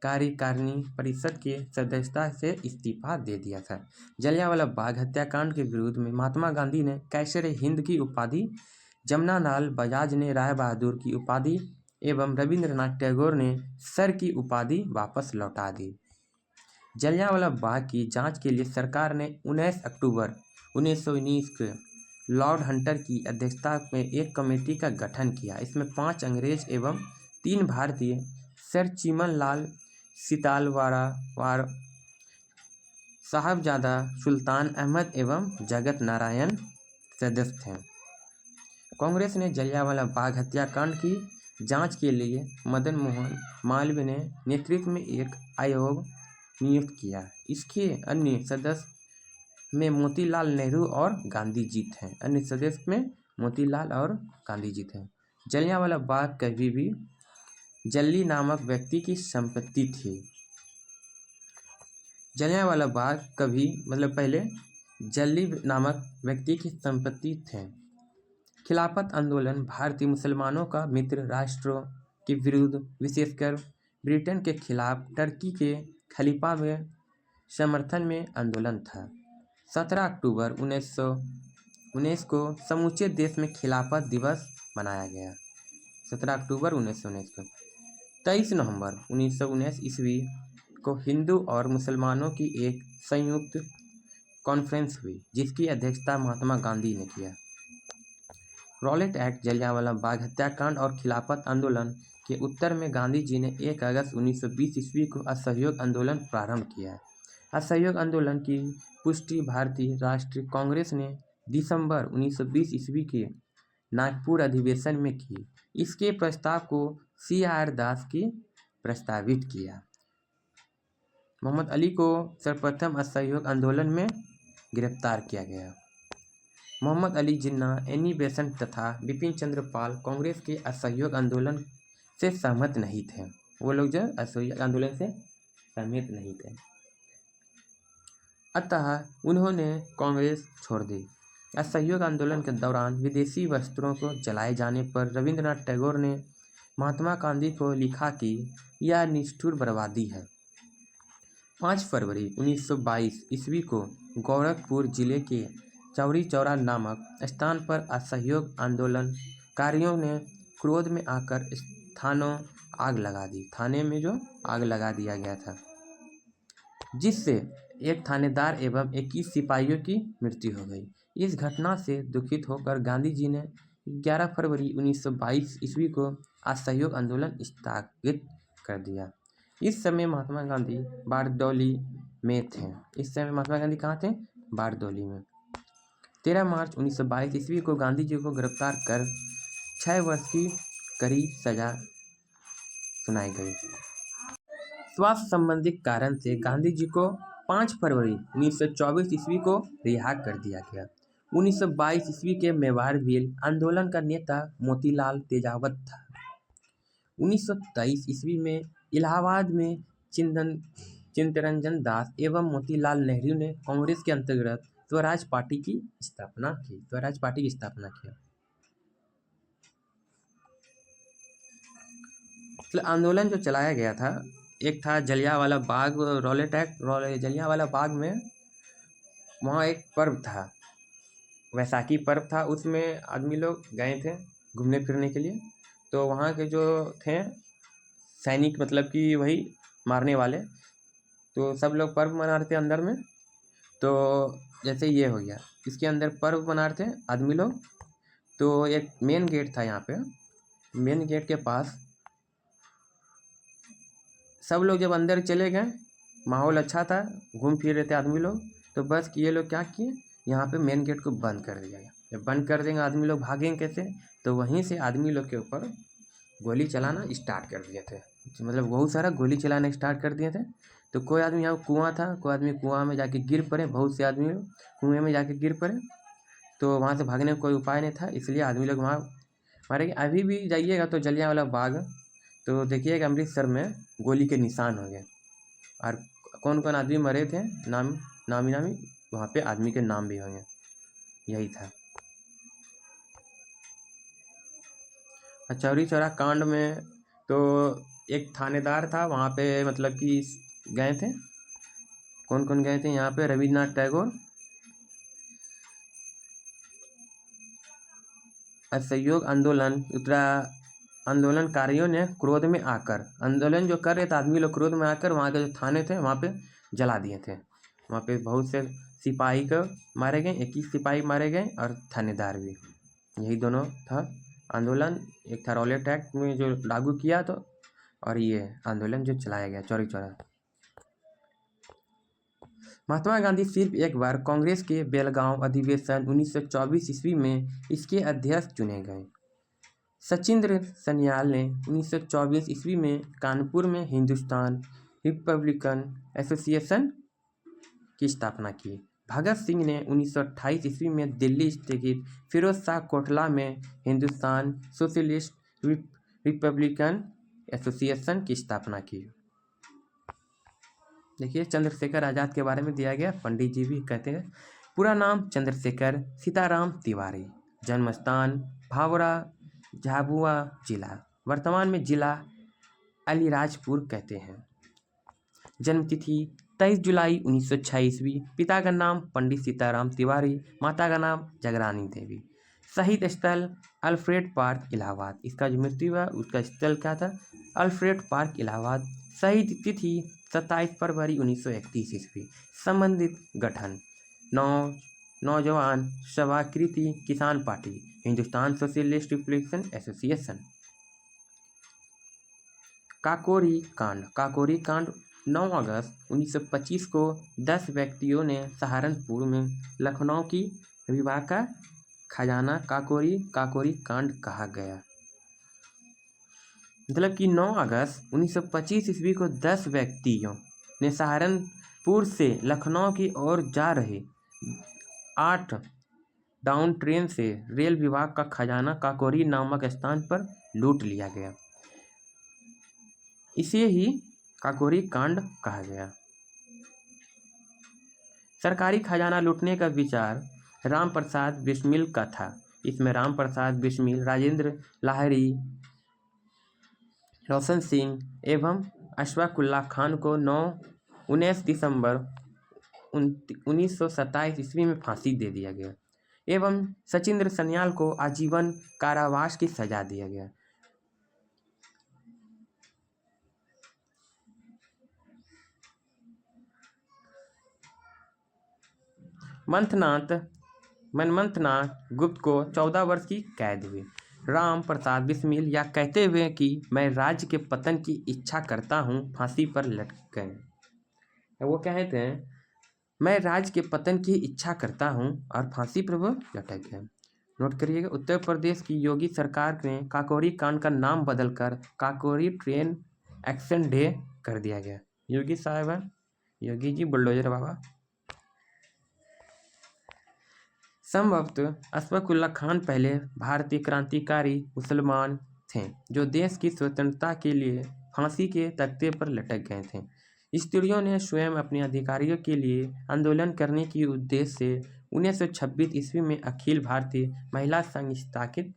[SPEAKER 1] कार्यकारिणी परिषद के सदस्यता से इस्तीफा दे दिया था। जलियांवाला बाग हत्याकांड के विरोध में महात्मा गांधी ने कैसर हिंद की उपाधि, जमनालाल बजाज ने राय बहादुर की उपाधि एवं रविंद्रनाथ टैगोर ने सर की उपाधि वापस लौटा दी। जलियांवाला बाग की जांच के लिए सरकार ने 19 अक्टूबर 1919 को लॉर्ड हंटर की अध्यक्षता में एक कमेटी का गठन किया। इसमें 5 अंग्रेज एवं 3 भारतीय, सर चिमनलाल सितालवार, साहबजादा सुल्तान अहमद एवं जगत नारायण सदस्य थे। कांग्रेस ने जलियांवाला बाग हत्याकांड की जांच के लिए मदन मोहन मालवीय ने नेतृत्व में एक आयोग नियुक्त किया। इसके अन्य सदस्य में मोतीलाल नेहरू और गांधी जी थे। जलियांवाला बाग कभी भी जल्ली नामक व्यक्ति की संपत्ति थी। जलियांवाला बाग कभी मतलब पहले जल्ली नामक व्यक्ति की संपत्ति थे। खिलाफत आंदोलन भारतीय मुसलमानों का मित्र राष्ट्रों के विरुद्ध, विशेषकर ब्रिटेन के खिलाफ टर्की के खलीफा में समर्थन में आंदोलन था। 17 अक्टूबर 1919 को समूचे देश में खिलाफत दिवस मनाया गया। 17 अक्टूबर 1919 को 23 नवंबर 1919 ईस्वी को हिंदू और मुसलमानों की एक संयुक्त कॉन्फ्रेंस हुई, जिसकी अध्यक्षता महात्मा गांधी ने किया। रॉलेट एक्ट, जलियांवाला बाग हत्याकांड और खिलाफत आंदोलन के उत्तर में गांधी जी ने 1 अगस्त 1920 ईस्वी को असहयोग आंदोलन प्रारंभ किया। असहयोग आंदोलन की पुष्टि भारतीय राष्ट्रीय कांग्रेस ने दिसंबर 1920 ईस्वी के नागपुर अधिवेशन में की। इसके प्रस्ताव को CR दास की प्रस्तावित किया। मोहम्मद अली को सर्वप्रथम असहयोग आंदोलन में गिरफ्तार किया गया। मोहम्मद अली जिन्ना, एनी बेसेंट तथा बिपिन चंद्र पाल कांग्रेस के असहयोग आंदोलन से सहमत नहीं थे। वो लोग जो असहयोग आंदोलन से सहमत नहीं थे, अतः उन्होंने कांग्रेस छोड़ दी। असहयोग आंदोलन के दौरान विदेशी वस्त्रों को जलाए जाने पर रविंद्रनाथ टैगोर ने महात्मा गांधी को लिखा कि यह निष्ठुर बर्बादी है। 5 फरवरी 1922 ईस्वी को गोरखपुर जिले के चौरी चौरा नामक स्थान पर असहयोग आंदोलनकारियों ने क्रोध में आकर आग लगा दी। थाने में जो आग लगा दिया गया था, जिससे एक थानेदार एवं 21 सिपाहियों की मृत्यु हो गई। इस घटना से दुखित होकर गांधी जी ने 11 फरवरी 1922 ईस्वी को असहयोग आंदोलन स्थगित कर दिया। इस समय महात्मा गांधी बारदौली में थे। इस समय महात्मा गांधी कहाँ थे? बारदौली में। 13 मार्च 1922 ईस्वी को गांधी जी को गिरफ्तार कर 6 वर्ष की कड़ी सजा सुनाई गई। स्वास्थ्य संबंधी कारण से गांधी जी को 5 फरवरी 1924 ईस्वी को रिहा कर दिया गया। 1922 ईस्वी के मेवाड़ बिल आंदोलन का नेता मोतीलाल तेजावत था। 1923 ईस्वी में इलाहाबाद में चित्तरंजन दास एवं मोतीलाल नेहरू ने कांग्रेस के अंतर्गत स्वराज पार्टी की स्थापना की। आंदोलन जो चलाया गया था, एक था जलियांवाला बाग रॉलेट एक्ट। जलियांवाला बाग में वहाँ एक पर्व था, वैसाखी पर्व था। उसमें आदमी लोग गए थे घूमने फिरने के लिए। तो वहाँ के जो थे सैनिक, मतलब कि वही मारने वाले, तो सब लोग पर्व मना रहे थे अंदर में। तो जैसे ये हो गया, इसके अंदर पर्व मना रहे थे आदमी लोग। तो एक मेन गेट था यहाँ पे, मेन गेट के पास सब लोग जब अंदर चले गए, माहौल अच्छा था, घूम फिर रहे थे आदमी लोग। तो बस ये लोग क्या किए, यहाँ पे मेन गेट को बंद कर दिया गया। जब बंद कर देंगे आदमी लोग भागेंगे कैसे? तो वहीं से आदमी लोग के ऊपर गोली चलाना स्टार्ट कर दिए थे। मतलब बहुत सारा गोली चलाना स्टार्ट कर दिए थे। तो कोई आदमी, यहाँ कुआं था, कोई आदमी कुआं में जाके गिर पड़े, बहुत से आदमी कुएँ में जाके गिर पड़े। तो वहाँ से भागने का कोई उपाय नहीं था, इसलिए आदमी लोग वहाँ मारे गए। अभी भी जाइएगा तो जलियांवाला बाग तो देखिएगा, अमृतसर में गोली के निशान हो गए। और कौन कौन आदमी मरे थे, नामी वहाँ पे आदमी के नाम भी होंगे। यही था। चौरी चौरा कांड में तो एक थानेदार था वहाँ पे, मतलब कि गए थे। कौन कौन गए थे यहाँ पे? रविन्द्रनाथ टैगोर, असहयोग आंदोलनकारियों ने क्रोध में आकर, आंदोलन जो कर रहे थे आदमी लोग, क्रोध में आकर वहाँ के जो थाने थे वहाँ पे जला दिए थे। वहाँ पे बहुत से सिपाही को मारे गए, 21 सिपाही मारे गए और थानेदार भी। यही दोनों था आंदोलन। एक था रॉलेट एक्ट में जो लागू किया तो, और ये आंदोलन जो चलाया गया चौरी चौरा। महात्मा गांधी सिर्फ एक बार कांग्रेस के बेलगांव अधिवेशन 1924 ईस्वी में इसके अध्यक्ष चुने गए। सचिंद्र सन्याल ने 1924 ईस्वी में कानपुर में हिंदुस्तान रिपब्लिकन एसोसिएशन की स्थापना की। भगत सिंह ने 1928 ईस्वी में दिल्ली स्थित फिरोज शाह कोटला में हिंदुस्तान सोशलिस्ट रिपब्लिकन एसोसिएशन की स्थापना की। देखिए चंद्रशेखर आज़ाद के बारे में दिया गया, पंडित जी भी कहते हैं। पूरा नाम चंद्रशेखर सीताराम तिवारी, जन्मस्थान भावरा झाबुआ जिला, वर्तमान में जिला अलीराजपुर कहते हैं। जन्मतिथि 23 जुलाई 1906 ईस्वी। पिता का नाम पंडित सीताराम तिवारी, माता का नाम जगरानी देवी। शहीद स्थल अल्फ्रेड पार्क इलाहाबाद। इसका जो मृत्यु हुआ उसका स्थल क्या था? Alfred park Allahabad. शहीद तिथि 27 फरवरी 1931 ईस्वी। संबंधित गठन नौजवान सभाकृति किसान party, Hindustan socialist Republican association. Kakori कांड 9 अगस्त 1925 को 10 व्यक्तियों ने सहारनपुर में लखनऊ की विवाह का खजाना काकोरी कांड कहा गया। मतलब कि 9 अगस्त 1925 ईस्वी को 10 व्यक्तियों ने सहारनपुर से लखनऊ की ओर जा रहे 8 डाउन ट्रेन से रेल विभाग का खजाना काकोरी नामक स्थान पर लूट लिया गया। इसे ही काकोरी कांड कहा गया। सरकारी खजाना लूटने का विचार राम प्रसाद बिस्मिल का था। इसमें राम प्रसाद बिस्मिल, राजेंद्र लाहिड़ी, रोशन सिंह एवं अशफाकुल्ला खान को 19 दिसंबर 1927 ईस्वी में फांसी दे दिया गया एवं सचिंद्र सन्याल को आजीवन कारावास की सजा दिया गया। मनमंथनाथ गुप्त को 14 वर्ष की कैद हुई। राम प्रसाद बिस्मिल यह कहते हुए कि मैं राज्य के पतन की इच्छा करता हूँ, फांसी पर लटक गए। वो कहते हैं मैं राज्य के पतन की इच्छा करता हूँ और फांसी पर वो लटक गए। नोट करिएगा, उत्तर प्रदेश की योगी सरकार ने काकोरी कांड का नाम बदलकर काकोरी ट्रेन एक्शन डे कर दिया गया। योगी जी बुलडोजर बाबा। संभवतः अशफाकुल्ला खान पहले भारतीय क्रांतिकारी मुसलमान थे जो देश की स्वतंत्रता के लिए फांसी के तख्ते पर लटक गए थे। स्त्रियों ने स्वयं अपने अधिकारों के लिए आंदोलन करने के उद्देश्य से 1926 ईस्वी में अखिल भारतीय महिला संघ स्थापित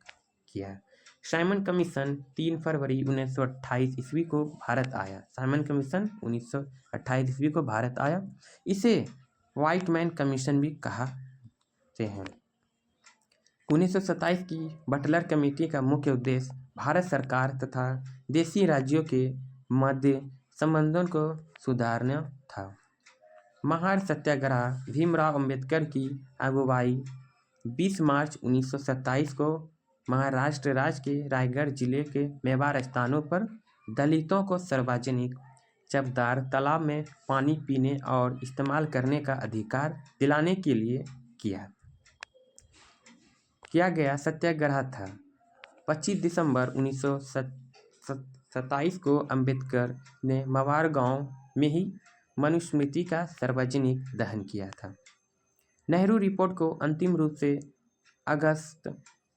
[SPEAKER 1] किया। साइमन कमीशन 3 फरवरी 1928 ईस्वी को भारत आया। साइमन कमीशन 1928 ईस्वी को भारत आया। इसे व्हाइट मैन कमीशन भी कहते हैं। 1927 की बटलर कमेटी का मुख्य उद्देश्य भारत सरकार तथा देशी राज्यों के मध्य संबंधों को सुधारना था। महार सत्याग्रह भीमराव अंबेडकर की अगुवाई 20 मार्च 1927 को महाराष्ट्र राज्य के रायगढ़ जिले के मेवाड़ स्थानों पर दलितों को सार्वजनिक चबदार तालाब में पानी पीने और इस्तेमाल करने का अधिकार दिलाने के लिए किया गया सत्याग्रह था। 25 दिसंबर 1927 को अंबेडकर ने मेवाड़ गांव में ही मनुस्मृति का सार्वजनिक दहन किया था। नेहरू रिपोर्ट को अंतिम रूप से अगस्त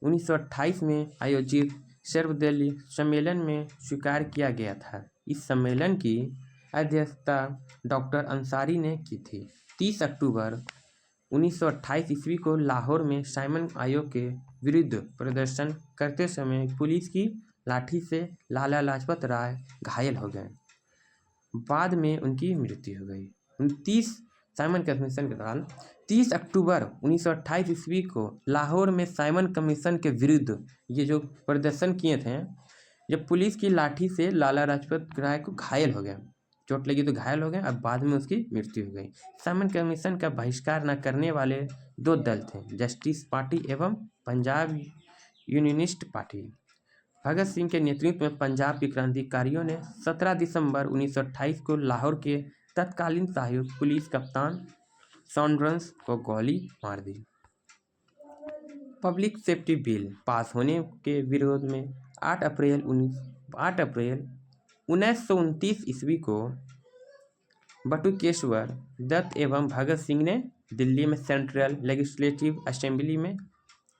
[SPEAKER 1] 1928 में आयोजित सर्वदलीय सम्मेलन में स्वीकार किया गया था। इस सम्मेलन की अध्यक्षता डॉक्टर अंसारी ने की थी। 30 अक्टूबर 1928 ईस्वी को लाहौर में साइमन आयोग के विरुद्ध प्रदर्शन करते समय पुलिस की लाठी से लाला लाजपत राय घायल हो गए। बाद में उनकी मृत्यु हो गई। 29 साइमन कमीशन के दौरान 30 अक्टूबर 1928 ईस्वी को लाहौर में साइमन कमीशन के विरुद्ध ये जो प्रदर्शन किए थे, जब पुलिस की लाठी से लाला लाजपत राय को घायल हो गए, चोट लगी तो घायल हो गए, अब बाद में उसकी मृत्यु हो गई। साइमन कमीशन का बहिष्कार न करने वाले 2 दल थे, जस्टिस पार्टी एवं पंजाब यूनियनिस्ट पार्टी। भगत सिंह के नेतृत्व में पंजाब के क्रांतिकारियों ने 17 दिसंबर 1928 को लाहौर के तत्कालीन सहायक पुलिस कप्तान सॉन्ड्रस को गोली मार दी। पब्लिक सेफ्टी बिल पास होने के विरोध में 8 अप्रैल 1929 ईस्वी को बटुकेश्वर दत्त एवं भगत सिंह ने दिल्ली में सेंट्रल लेजिस्लेटिव असेंबली में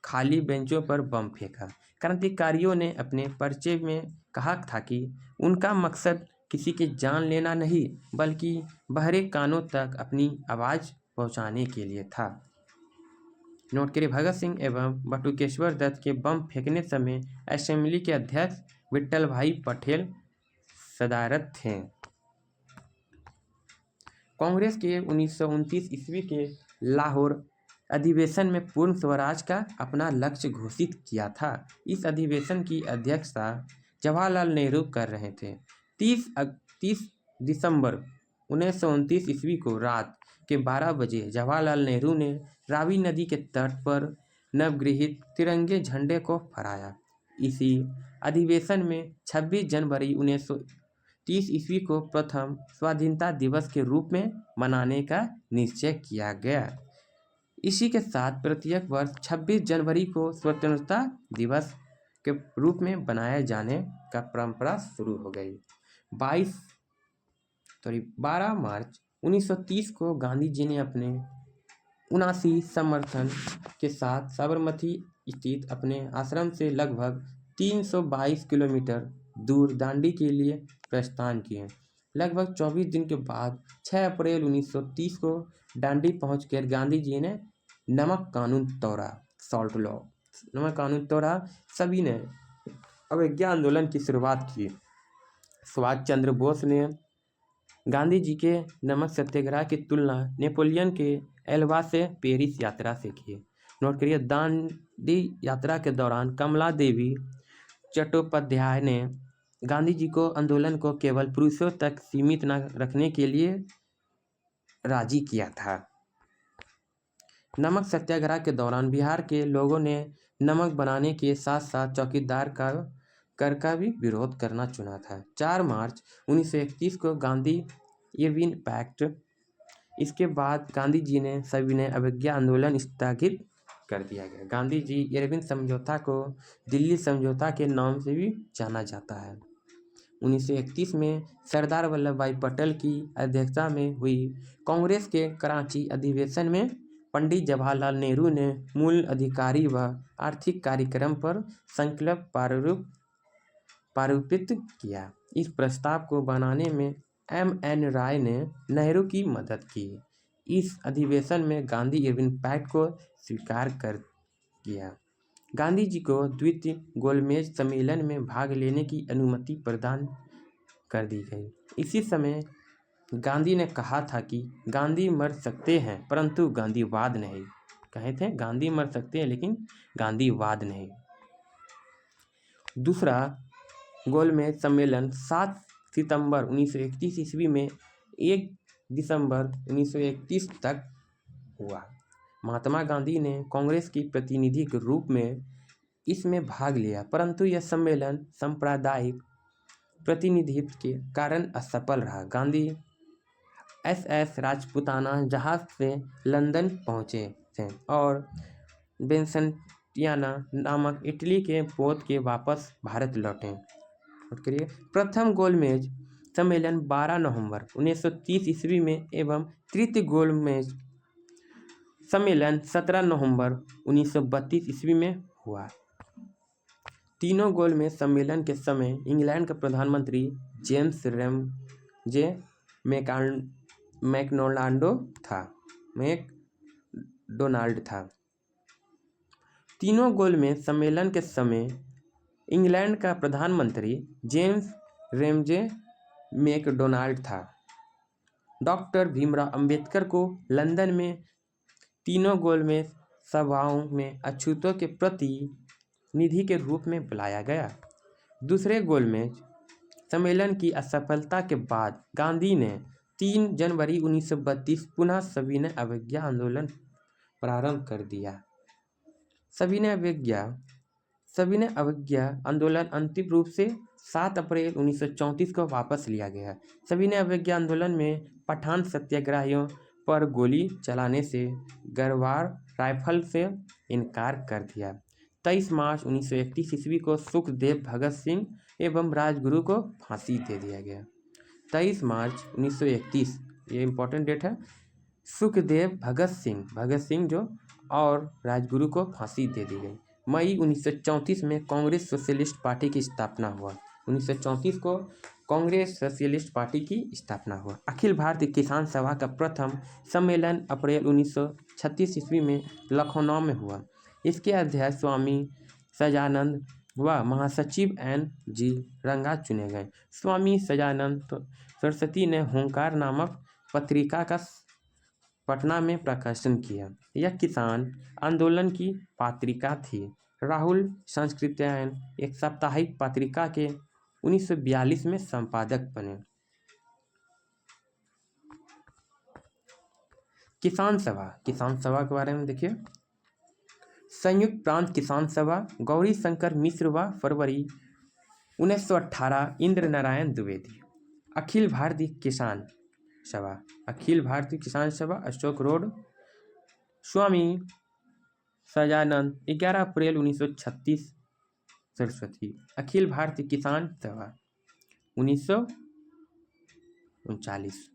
[SPEAKER 1] खाली बेंचों पर बम फेंका। क्रांतिकारियों ने अपने पर्चे में कहा था कि उनका मकसद किसी की जान लेना नहीं बल्कि बहरे कानों तक अपनी आवाज़ पहुंचाने के लिए था। नोट करिए, भगत सिंह एवं बटुकेश्वर दत्त के बम फेंकने समय असेंबली के अध्यक्ष विट्ठल भाई पटेल सदारत थे। कांग्रेस के 1929 ईस्वी के लाहौर अधिवेशन में पूर्ण स्वराज का अपना लक्ष्य घोषित किया था। इस अधिवेशन की अध्यक्षता जवाहरलाल नेहरू कर रहे थे। 30 दिसंबर 1929 ईस्वी को रात के 12 बजे जवाहरलाल नेहरू ने रावी नदी के तट पर नवगृहित तिरंगे झंडे को फहराया। इसी अधिवेशन में 26 जनवरी 1930 ईस्वी को प्रथम स्वाधीनता दिवस के रूप में मनाने का निश्चय किया गया। इसी के साथ प्रत्येक वर्ष 26 जनवरी को स्वतंत्रता दिवस के रूप में बनाए जाने का परंपरा शुरू हो गई। 12 मार्च 1930 को गांधी जी ने अपने 79 समर्थन के साथ साबरमती स्थित अपने आश्रम से लगभग 322 किलोमीटर दूर दांडी के लिए प्रस्थान किए। लगभग 24 दिन के बाद 6 अप्रैल 1930 को दांडी पहुंचकर गांधी जी ने नमक कानून तोड़ा, सॉल्ट लॉ, नमक कानून तोड़ा। सभी ने अवज्ञा आंदोलन की शुरुआत की। सुभाष चंद्र बोस ने गांधी जी के नमक सत्याग्रह की तुलना नेपोलियन के एल्बा से पेरिस यात्रा से की। नोट करिए, दांडी यात्रा के दौरान कमला देवी चट्टोपाध्याय ने गांधी जी को आंदोलन को केवल पुरुषों तक सीमित न रखने के लिए राजी किया था। नमक सत्याग्रह के दौरान बिहार के लोगों ने नमक बनाने के साथ साथ चौकीदार का कर का भी विरोध करना चुना था। 4 मार्च 1931 को गांधी इरविन पैक्ट। इसके बाद गांधी जी ने सविनय अवज्ञा आंदोलन स्थगित कर दिया गया। गांधी जी इरविन समझौता को दिल्ली समझौता के नाम से भी जाना जाता है। 1931 में सरदार वल्लभ भाई पटेल की अध्यक्षता में हुई कांग्रेस के कराची अधिवेशन में पंडित जवाहरलाल नेहरू ने मूल अधिकारी व आर्थिक कार्यक्रम पर संकल्प पारूपित किया। इस प्रस्ताव को बनाने में M.N. राय ने नेहरू की मदद की। इस अधिवेशन में गांधी इरविन पैक्ट को स्वीकार कर किया। गांधी जी को द्वितीय गोलमेज सम्मेलन में भाग लेने की अनुमति प्रदान कर दी गई। इसी समय गांधी ने कहा था कि गांधी मर सकते हैं परंतु गांधीवाद नहीं। कहे थे गांधी मर सकते हैं लेकिन गांधीवाद नहीं। दूसरा गोलमेज सम्मेलन 7 सितंबर 1931 ईस्वी में 1 दिसंबर 1931 तक हुआ। महात्मा गांधी ने कांग्रेस की प्रतिनिधि के रूप में इसमें भाग लिया परंतु यह सम्मेलन सांप्रदायिक प्रतिनिधित्व के कारण असफल रहा। गांधी SS राजपूताना जहाज से लंदन पहुंचे थे और बेंसटियाना नामक इटली के पोत के वापस भारत लौटे। करिए, प्रथम गोलमेज सम्मेलन 12 नवंबर 1930 ईस्वी में एवं तृतीय गोलमेज सम्मेलन 17 नवंबर 1932 ईस्वी में हुआ। तीनों गोलमेज सम्मेलन के समय इंग्लैंड का प्रधानमंत्री जेम्स रेमजे मैकडोनाल्ड था। तीनों गोलमेज सम्मेलन के समय इंग्लैंड का प्रधानमंत्री जेम्स रेमजे मैकडोनाल्ड था। डॉक्टर भीमराव अंबेडकर को लंदन में तीनों गोलमेज सभाओं में अछूतों के प्रतिनिधि के रूप में बुलाया गया। दूसरे गोलमेज सम्मेलन की असफलता के बाद गांधी ने 3 जनवरी 1932 पुनः सविनय अवज्ञा आंदोलन प्रारंभ कर दिया। सविनय अवज्ञा आंदोलन अंतिम रूप से 7 अप्रैल 1934 को वापस लिया गया। सविनय अवज्ञा आंदोलन में पठान सत्याग्रहियों पर गोली चलाने से गरवार राइफल से इनकार कर दिया। 23 मार्च 1931 ईस्वी को सुखदेव भगत सिंह एवं राजगुरु को फांसी दे दिया गया। 23 मार्च 1931 ये इम्पोर्टेंट डेट है। सुखदेव भगत सिंह जो और राजगुरु को फांसी दे दी गई। मई 1934 में कांग्रेस सोशलिस्ट पार्टी की स्थापना हुआ। 1934 को कांग्रेस सोशलिस्ट पार्टी की स्थापना हुआ। अखिल भारतीय किसान सभा का प्रथम सम्मेलन अप्रैल 1936 ईस्वी में लखनऊ में हुआ। इसके अध्यक्ष स्वामी सजानंद व महासचिव N.G. रंगा चुने गए। स्वामी सजानंद सरस्वती ने हुंकार नामक पत्रिका का पटना में प्रकाशन किया। यह किसान आंदोलन की पत्रिका थी। राहुल संस्कृत्यायन एक साप्ताहिक पत्रिका के 1942 में संपादक बने। किसान सभा के बारे में देखिए। संयुक्त प्रांत किसान सभा गौरी शंकर मिश्र व फरवरी 1918 इंद्र नारायण द्विवेदी। अखिल भारतीय किसान सभा अशोक रोड स्वामी सजानंद 11 अप्रैल 1936 सरस्वती। अखिल भारतीय किसान सभा 1939।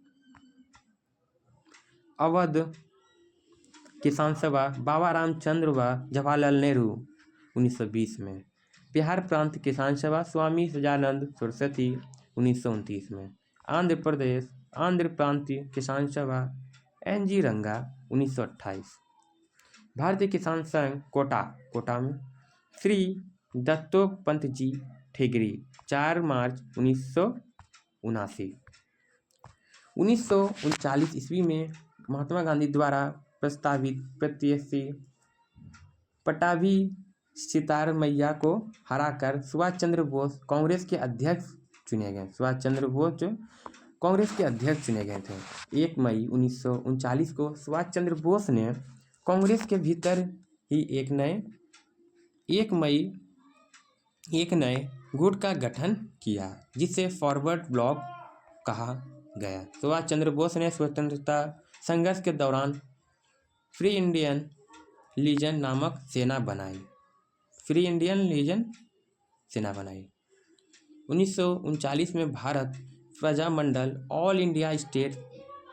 [SPEAKER 1] अवध किसान सभा बाबा रामचंद्र व जवाहरलाल नेहरू 1920 में। बिहार प्रांत किसान सभा स्वामी सजानंद सरस्वती 1929 में। आंध्र प्रांतीय किसान सभा N.G. रंगा 1928। भारतीय किसान संघ कोटा में श्री दत्तोपंत जी ठेगरी 4 मार्च 1979। 1939 ईस्वी में महात्मा गांधी द्वारा प्रस्तावित प्रत्याशी पटाभी सितारमैया को हराकर सुभाष चंद्र बोस कांग्रेस के अध्यक्ष चुने गए। सुभाष चंद्र बोस जो कांग्रेस के अध्यक्ष चुने गए थे। 1 मई 1939 को सुभाष चंद्र बोस ने कांग्रेस के भीतर ही एक नए गुट का गठन किया, जिसे फॉरवर्ड ब्लॉक कहा गया। सुभाष चंद्र बोस ने स्वतंत्रता संघर्ष के दौरान फ्री इंडियन लीजन नामक सेना बनाई। 1939 में Bharat Prajamandal all India state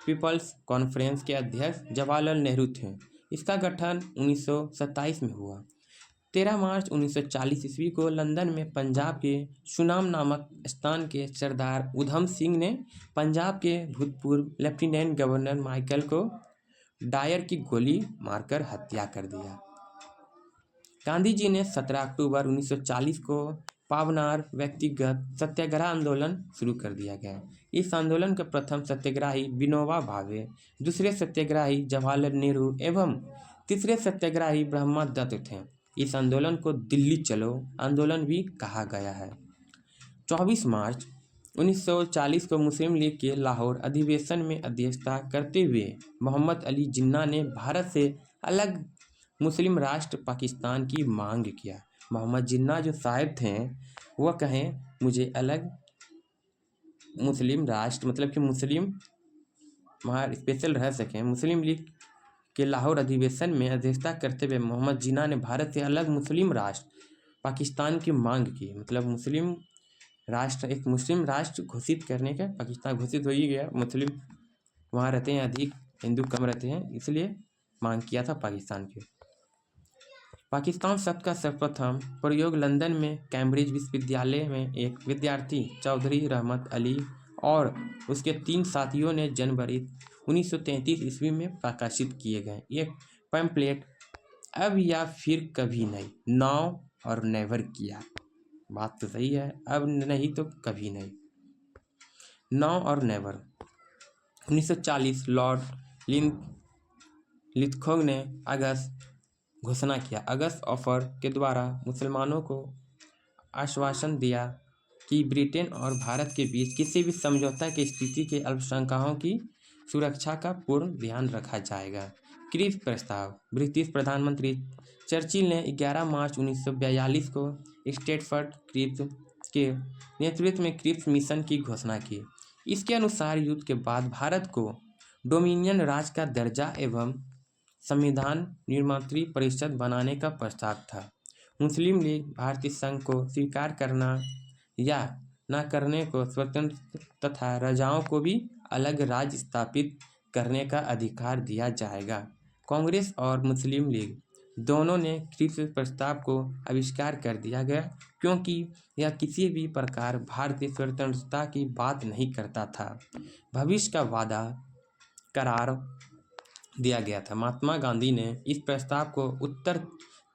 [SPEAKER 1] people's conference के अध्यक्ष जवाहरलाल नेहरू थे। इसका गठन 1927 में हुआ। 13 मार्च 1940 ईस्वी को लंदन में पंजाब के सुनाम नामक स्थान के सरदार उधम सिंह ने पंजाब के भूतपूर्व लेफ्टिनेंट गवर्नर माइकल को डायर की गोली मारकर हत्या कर दिया। गांधी जी ने 17 अक्टूबर 1940 को पावनार व्यक्तिगत सत्याग्रह आंदोलन शुरू कर दिया गया। इस आंदोलन के प्रथम सत्याग्रही विनोबा भावे, दूसरे सत्याग्रही जवाहरलाल नेहरू एवं तीसरे सत्याग्रही ब्रह्मा दत्त थे। इस आंदोलन को दिल्ली चलो आंदोलन भी कहा गया है। 24 मार्च 1940 को मुस्लिम लीग के लाहौर अधिवेशन में अध्यक्षता करते हुए मोहम्मद अली जिन्ना ने भारत से अलग मुस्लिम राष्ट्र पाकिस्तान की मांग किया। मोहम्मद जिन्ना जो साहिब थे वह कहें मुझे अलग मुस्लिम राष्ट्र, मतलब कि मुस्लिम वहाँ स्पेशल रह सकें। मुस्लिम लीग के लाहौर अधिवेशन में अध्यक्षता करते हुए मोहम्मद जिन्ना ने भारत से अलग मुस्लिम राष्ट्र पाकिस्तान की मांग की। मतलब एक मुस्लिम राष्ट्र घोषित करने का, पाकिस्तान घोषित हो ही गया, मुस्लिम वहाँ रहते हैं अधिक, हिंदू कम रहते हैं, इसलिए मांग किया था पाकिस्तान के। पाकिस्तान शब्द का सर्वप्रथम प्रयोग लंदन में कैम्ब्रिज विश्वविद्यालय में एक विद्यार्थी चौधरी रहमत अली और उसके 3 साथियों ने जनवरी 1933 ईस्वी में प्रकाशित किए गए एक पैम्पलेट अब या फिर कभी नहीं, नाउ और नेवर किया। बात तो सही है, अब नहीं तो कभी नहीं, नाउ और नेवर। 1940 लॉर्ड लिथकोग ने अगस्त घोषणा किया। अगस्त ऑफर के द्वारा मुसलमानों को आश्वासन दिया कि ब्रिटेन और भारत के बीच किसी भी समझौता की स्थिति के अल्पसंख्यकों की सुरक्षा का पूर्ण ध्यान रखा जाएगा। क्रिप्स प्रस्ताव। ब्रिटिश प्रधानमंत्री चर्चिल ने 11 मार्च 1942 को स्टेटफोर्ड क्रिप्स के नेतृत्व में क्रिप्स मिशन की घोषणा की। इसके अनुसार युद्ध के बाद भारत को डोमिनियन राज का दर्जा एवं संविधान निर्मात्री परिषद बनाने का प्रस्ताव था। मुस्लिम लीग भारतीय संघ को स्वीकार करना या न करने को स्वतंत्र तथा राजाओं को भी अलग राज्य स्थापित करने का अधिकार दिया जाएगा। कांग्रेस और मुस्लिम लीग दोनों ने क्रिप्स प्रस्ताव को आविष्कार कर दिया गया, क्योंकि यह किसी भी प्रकार भारतीय स्वतंत्रता की बात नहीं करता था। भविष्य का वादा करार दिया गया था। महात्मा गांधी ने इस प्रस्ताव को उत्तर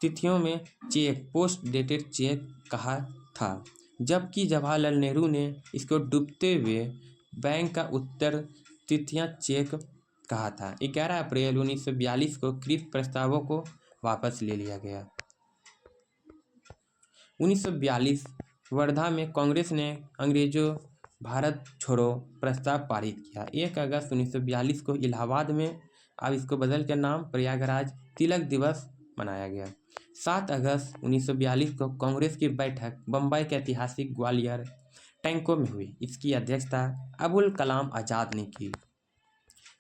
[SPEAKER 1] तिथियों में चेक, पोस्ट डेटेड चेक कहा था, जबकि जवाहरलाल नेहरू ने इसको डूबते हुए बैंक का उत्तर तिथियां चेक कहा था। 11 अप्रैल 1942 को क्रिप्स प्रस्तावों को वापस ले लिया गया। 1942 वर्धा में कांग्रेस ने अंग्रेजों भारत छोड़ो प्रस्ताव पारित किया। 1 अगस्त 1942 को इलाहाबाद में, अब इसको बदल कर नाम प्रयागराज तिलक दिवस मनाया गया। 7 अगस्त 1942 को कांग्रेस की बैठक बम्बई के ऐतिहासिक ग्वालियर टैंकों में हुई। इसकी अध्यक्षता अबुल कलाम आज़ाद ने की।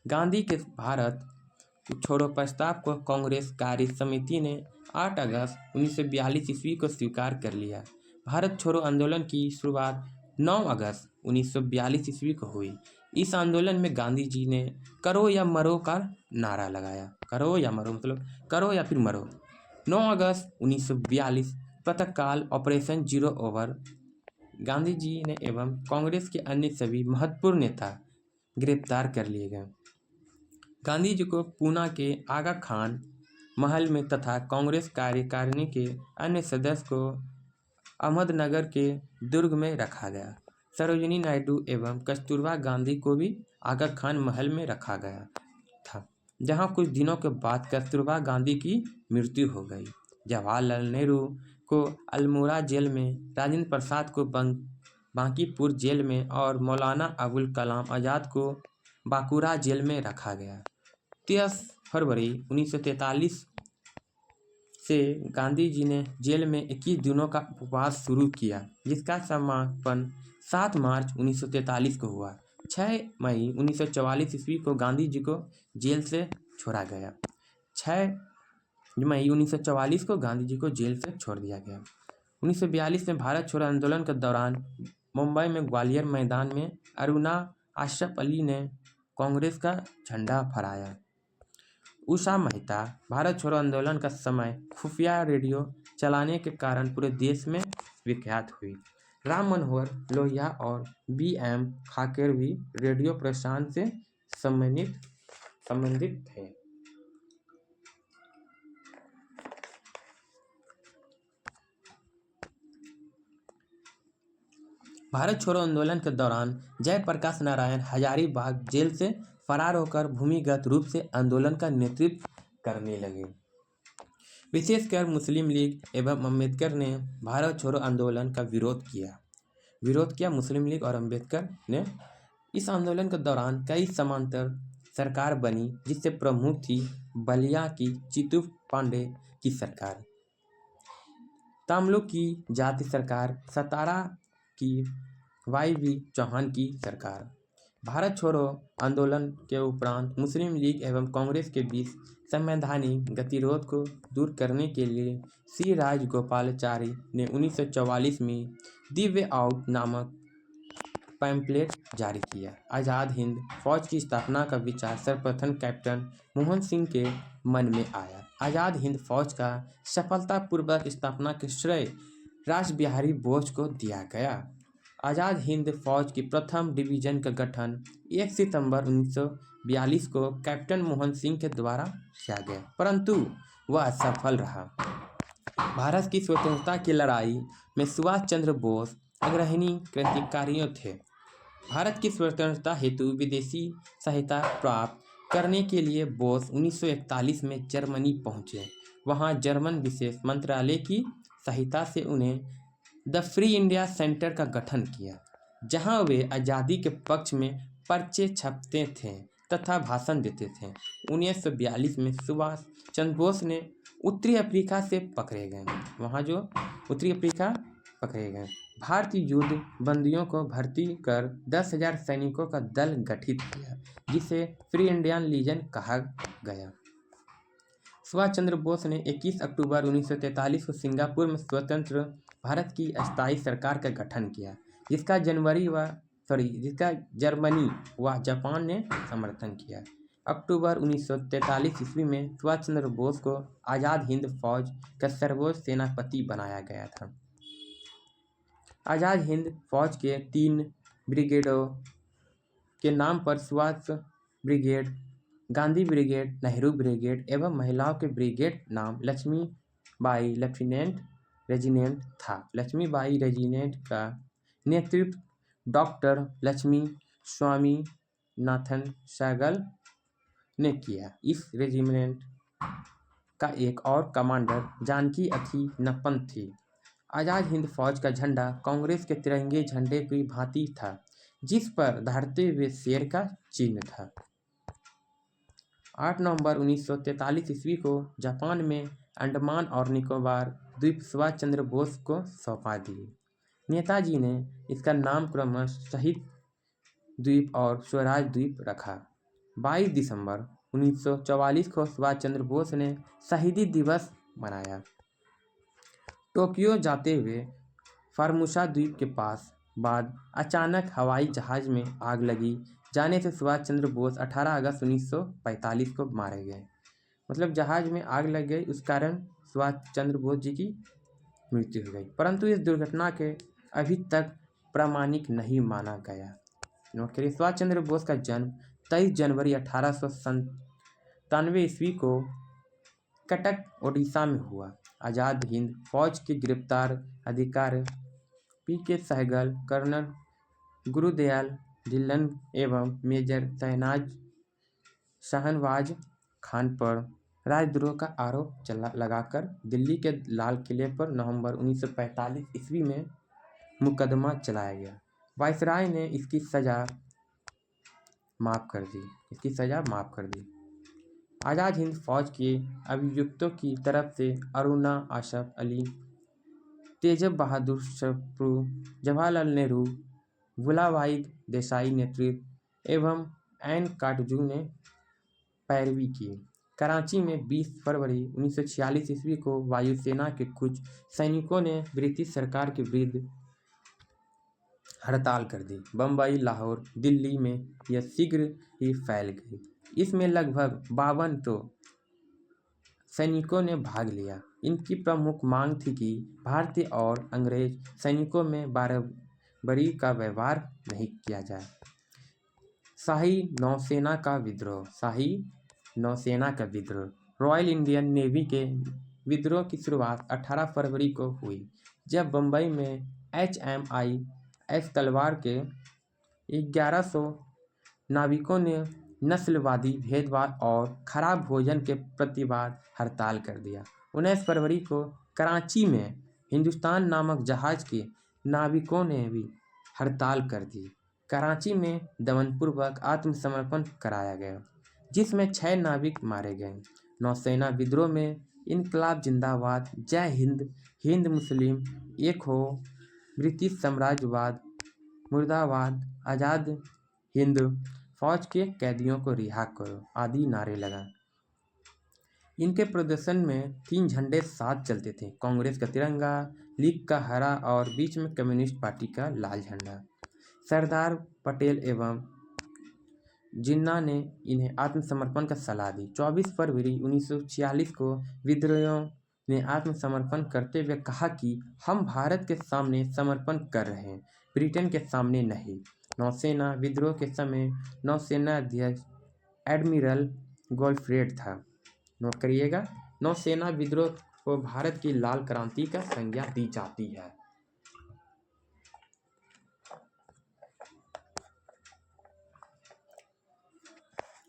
[SPEAKER 1] गांधी के भारत छोड़ो प्रस्ताव को कांग्रेस कार्य समिति ने 8 अगस्त 1942 ईस्वी को स्वीकार कर लिया। भारत छोड़ो आंदोलन की शुरुआत 9 अगस्त 1942 ईस्वी को हुई। इस आंदोलन में गांधी जी ने करो या मरो का नारा लगाया। करो या मरो मतलब करो या फिर मरो। 9 अगस्त 1942 प्रातःकाल operation zero over. Gandhi ji ने एवं कांग्रेस के अन्य सभी महत्वपूर्ण नेता गिरफ्तार कर लिए गए। गांधी जी को पूना के आगा खान महल में तथा कांग्रेस कार्यकारिणी के अन्य सदस्य को अहमदनगर के दुर्ग में रखा गया। सरोजिनी नायडू एवं कस्तूरबा गांधी को भी आगा खान महल में रखा गया था, जहां कुछ दिनों के बाद कस्तूरबा गांधी की मृत्यु हो गई। जवाहरलाल नेहरू को अल्मोड़ा जेल में, राजेंद्र प्रसाद को बांकीपुर जेल में और मौलाना अबुल कलाम आज़ाद को बांकुरा जेल में रखा गया। 30 फरवरी 1943 से गांधी जी ने जेल में 21 दिनों का उपवास शुरू किया, जिसका समापन 7 मार्च 1943 को हुआ। 6 मई 1944 ईस्वी को गांधी जी को जेल से छोड़ा गया। 6 मई 1944 को गांधी जी को जेल से छोड़ दिया गया। 1942 में भारत छोड़ो आंदोलन के दौरान मुंबई में ग्वालियर मैदान में अरुणा अशरफ अली ने कांग्रेस का झंडा फहराया। उषा मेहता भारत छोड़ो आंदोलन का समय खुफिया रेडियो चलाने के कारण पूरे देश में विख्यात हुई। राम मनोहर लोहिया और B.M. खाकेर भी रेडियो प्रसारण से संबंधित थे। भारत छोड़ो आंदोलन के दौरान जयप्रकाश नारायण हजारीबाग जेल से फरार होकर भूमिगत रूप से आंदोलन का नेतृत्व करने लगे। विशेषकर मुस्लिम लीग एवं अम्बेडकर ने भारत छोड़ो आंदोलन का विरोध किया। मुस्लिम लीग और अम्बेडकर ने इस आंदोलन के दौरान कई समांतर सरकार बनी, जिससे प्रमुख थी बलिया की चित्तू पांडे की सरकार, तमिलों की जाति सरकार, सतारा की Y.V. चौहान की सरकार। भारत छोड़ो आंदोलन के उपरांत मुस्लिम लीग एवं कांग्रेस के बीच संवैधानिक गतिरोध को दूर करने के लिए श्री राजगोपालाचारी ने 1944 में दिव्य आउट नामक पैम्पलेट जारी किया। आज़ाद हिंद फौज की स्थापना का विचार सर्वप्रथम कैप्टन मोहन सिंह के मन में आया। आज़ाद हिंद फौज का सफलतापूर्वक स्थापना के श्रेय रासबिहारी बोस को दिया गया। आज़ाद हिंद फौज की प्रथम डिवीजन का गठन 1 सितंबर 1942 को कैप्टन मोहन सिंह के द्वारा किया गया, परंतु वह असफल रहा। भारत की स्वतंत्रता की लड़ाई में सुभाष चंद्र बोस अग्रणी क्रांतिकारियों थे। भारत की स्वतंत्रता हेतु विदेशी सहायता प्राप्त करने के लिए बोस 1941 में जर्मनी पहुंचे। वहां जर्मन विशेष मंत्रालय की सहायता से उन्हें द फ्री इंडिया सेंटर का गठन किया, जहां वे आज़ादी के पक्ष में पर्चे छापते थे तथा भाषण देते थे। 1942 में सुभाष चंद्र बोस ने उत्तरी अफ्रीका से पकड़े गए भारतीय युद्ध बंदियों को भर्ती कर 10,000 सैनिकों का दल गठित किया, जिसे फ्री इंडियन लीजन कहा गया। सुभाष चंद्र बोस ने 21 अक्टूबर 1943 को सिंगापुर में स्वतंत्र भारत की अस्थायी सरकार का गठन किया, जिसका जर्मनी व जापान ने समर्थन किया। अक्टूबर 1943 ईस्वी में सुभाष चंद्र बोस को आज़ाद हिंद फौज का सर्वोच्च सेनापति बनाया गया था। आज़ाद हिंद फौज के 3 ब्रिगेडों के नाम पर Subhash brigade, Gandhi brigade, Nehru brigade एवं महिलाओं के ब्रिगेड नाम लक्ष्मीबाई लेफ्टिनेंट रेजिमेंट था। लक्ष्मीबाई रेजिमेंट का नेतृत्व डॉक्टर लक्ष्मी स्वामीनाथन सहगल ने किया। इस रेजिमेंट का एक और कमांडर जानकी अथीनप्पन थी। आज़ाद हिंद फौज का झंडा कांग्रेस के तिरंगे झंडे की भांति था, जिस पर धरते हुए शेर का चिन्ह था। 8 नवंबर 1943 ईस्वी को जापान में अंडमान और निकोबार द्वीप सुभाष चंद्र बोस को सौंपा दिए। नेताजी ने इसका नाम क्रमशः शहीद द्वीप और स्वराज द्वीप रखा। 22 दिसंबर 1944 को सुभाष चंद्र बोस ने शहीदी दिवस मनाया। टोक्यो जाते हुए फॉर्मोसा द्वीप के पास बाद अचानक हवाई जहाज में आग लगी जाने से सुभाष चंद्र बोस 18 अगस्त 1945 को मारे गए। मतलब जहाज में आग लग गई, उस कारण सुभाष चंद्र बोस जी की मृत्यु हो गई, परंतु इस दुर्घटना के अभी तक प्रामाणिक नहीं माना गया। नोट करिए, सुभाष चंद्र बोस का जन्म 23 जनवरी 1897 ईस्वी को कटक, ओडिशा में हुआ। आज़ाद हिंद फौज के गिरफ्तार अधिकारी पी.के. सहगल, कर्नल गुरुदयाल ढिल्लन एवं मेजर शाहनवाज खान पर राजद्रोह का आरोप लगाकर दिल्ली के लाल किले पर नवंबर 1945 ईस्वी में मुकदमा चलाया गया। वायसराय ने इसकी सज़ा माफ़ कर दी। आज़ाद हिंद फौज के अभियुक्तों की तरफ से अरुणा आसफ अली, तेज बहादुर सप्रू, जवाहरलाल नेहरू, भूलाभाई देसाई नेतृत्व एवं एन काटजू ने पैरवी की। कराची में 20 फरवरी 1946 ईस्वी को वायुसेना के कुछ सैनिकों ने ब्रिटिश सरकार के विरुद्ध हड़ताल कर दी। बम्बई, लाहौर, दिल्ली में यह शीघ्र ही फैल गई। इसमें लगभग 52 सैनिकों ने भाग लिया। इनकी प्रमुख मांग थी कि भारतीय और अंग्रेज सैनिकों में बराबरी का व्यवहार नहीं किया जाए। शाही नौसेना का विद्रोह। रॉयल इंडियन नेवी के विद्रोह की शुरुआत 18 फरवरी को हुई, जब बम्बई में HMIS तलवार के 1100 नाविकों ने नस्लवादी भेदभाव और खराब भोजन के प्रतिवाद हड़ताल कर दिया। 19 फरवरी को कराची में हिंदुस्तान नामक जहाज के नाविकों ने भी हड़ताल कर दी। कराची में दमनपूर्वक आत्मसमर्पण कराया गया, जिसमें 6 नाविक मारे गए। नौसेना विद्रोह में इनकलाब जिंदाबाद, जय हिंद, हिंद मुस्लिम एक हो, ब्रिटिश साम्राज्यवाद मुर्दाबाद, आज़ाद हिंद फौज के कैदियों को रिहा करो आदि नारे लगा। इनके प्रदर्शन में 3 झंडे साथ चलते थे, कांग्रेस का तिरंगा, लीग का हरा और बीच में कम्युनिस्ट पार्टी का लाल झंडा। सरदार पटेल एवं जिन्ना ने इन्हें आत्मसमर्पण का सलाह दी। 24 फरवरी 1946 को विद्रोहियों ने आत्मसमर्पण करते हुए कहा कि हम भारत के सामने समर्पण कर रहे हैं, ब्रिटेन के सामने नहीं। नौसेना विद्रोह के समय नौसेना अध्यक्ष एडमिरल गोल्फरेड था। नोट करिएगा, नौसेना विद्रोह को भारत की लाल क्रांति का संज्ञा दी जाती है।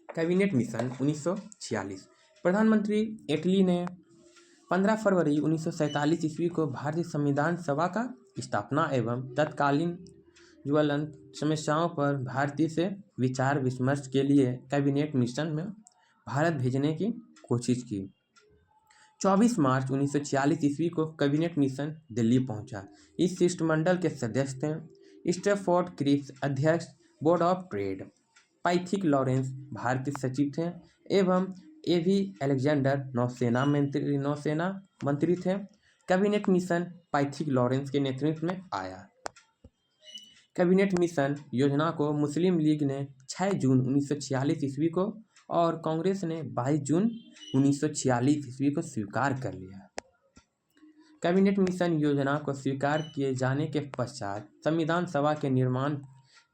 [SPEAKER 1] Cabinet mission 1946। प्रधानमंत्री इटली ने 15 फरवरी 1947 ईस्वी को भारतीय संविधान सभा का स्थापना एवं तत्कालीन ज्वलंत समस्याओं पर भारतीय से विचार विमर्श के लिए कैबिनेट मिशन में भारत भेजने की कोशिश की। 24 मार्च 1946 ईस्वी को कैबिनेट मिशन दिल्ली पहुंचा। इस शिष्टमंडल के सदस्य थे स्टैफोर्ड क्रिप्स अध्यक्ष बोर्ड ऑफ ट्रेड, पाइथिक लॉरेंस भारतीय सचिव थे एवं एवी अलेक्जेंडर नौसेना मंत्री थे। कैबिनेट मिशन पाइथिक लॉरेंस के नेतृत्व में आया। कैबिनेट मिशन योजना को मुस्लिम लीग ने 6 जून 1946 ईस्वी को और कांग्रेस ने 22 जून 1946 ईस्वी को स्वीकार कर लिया। कैबिनेट मिशन योजना को स्वीकार किए जाने के पश्चात संविधान सभा के निर्माण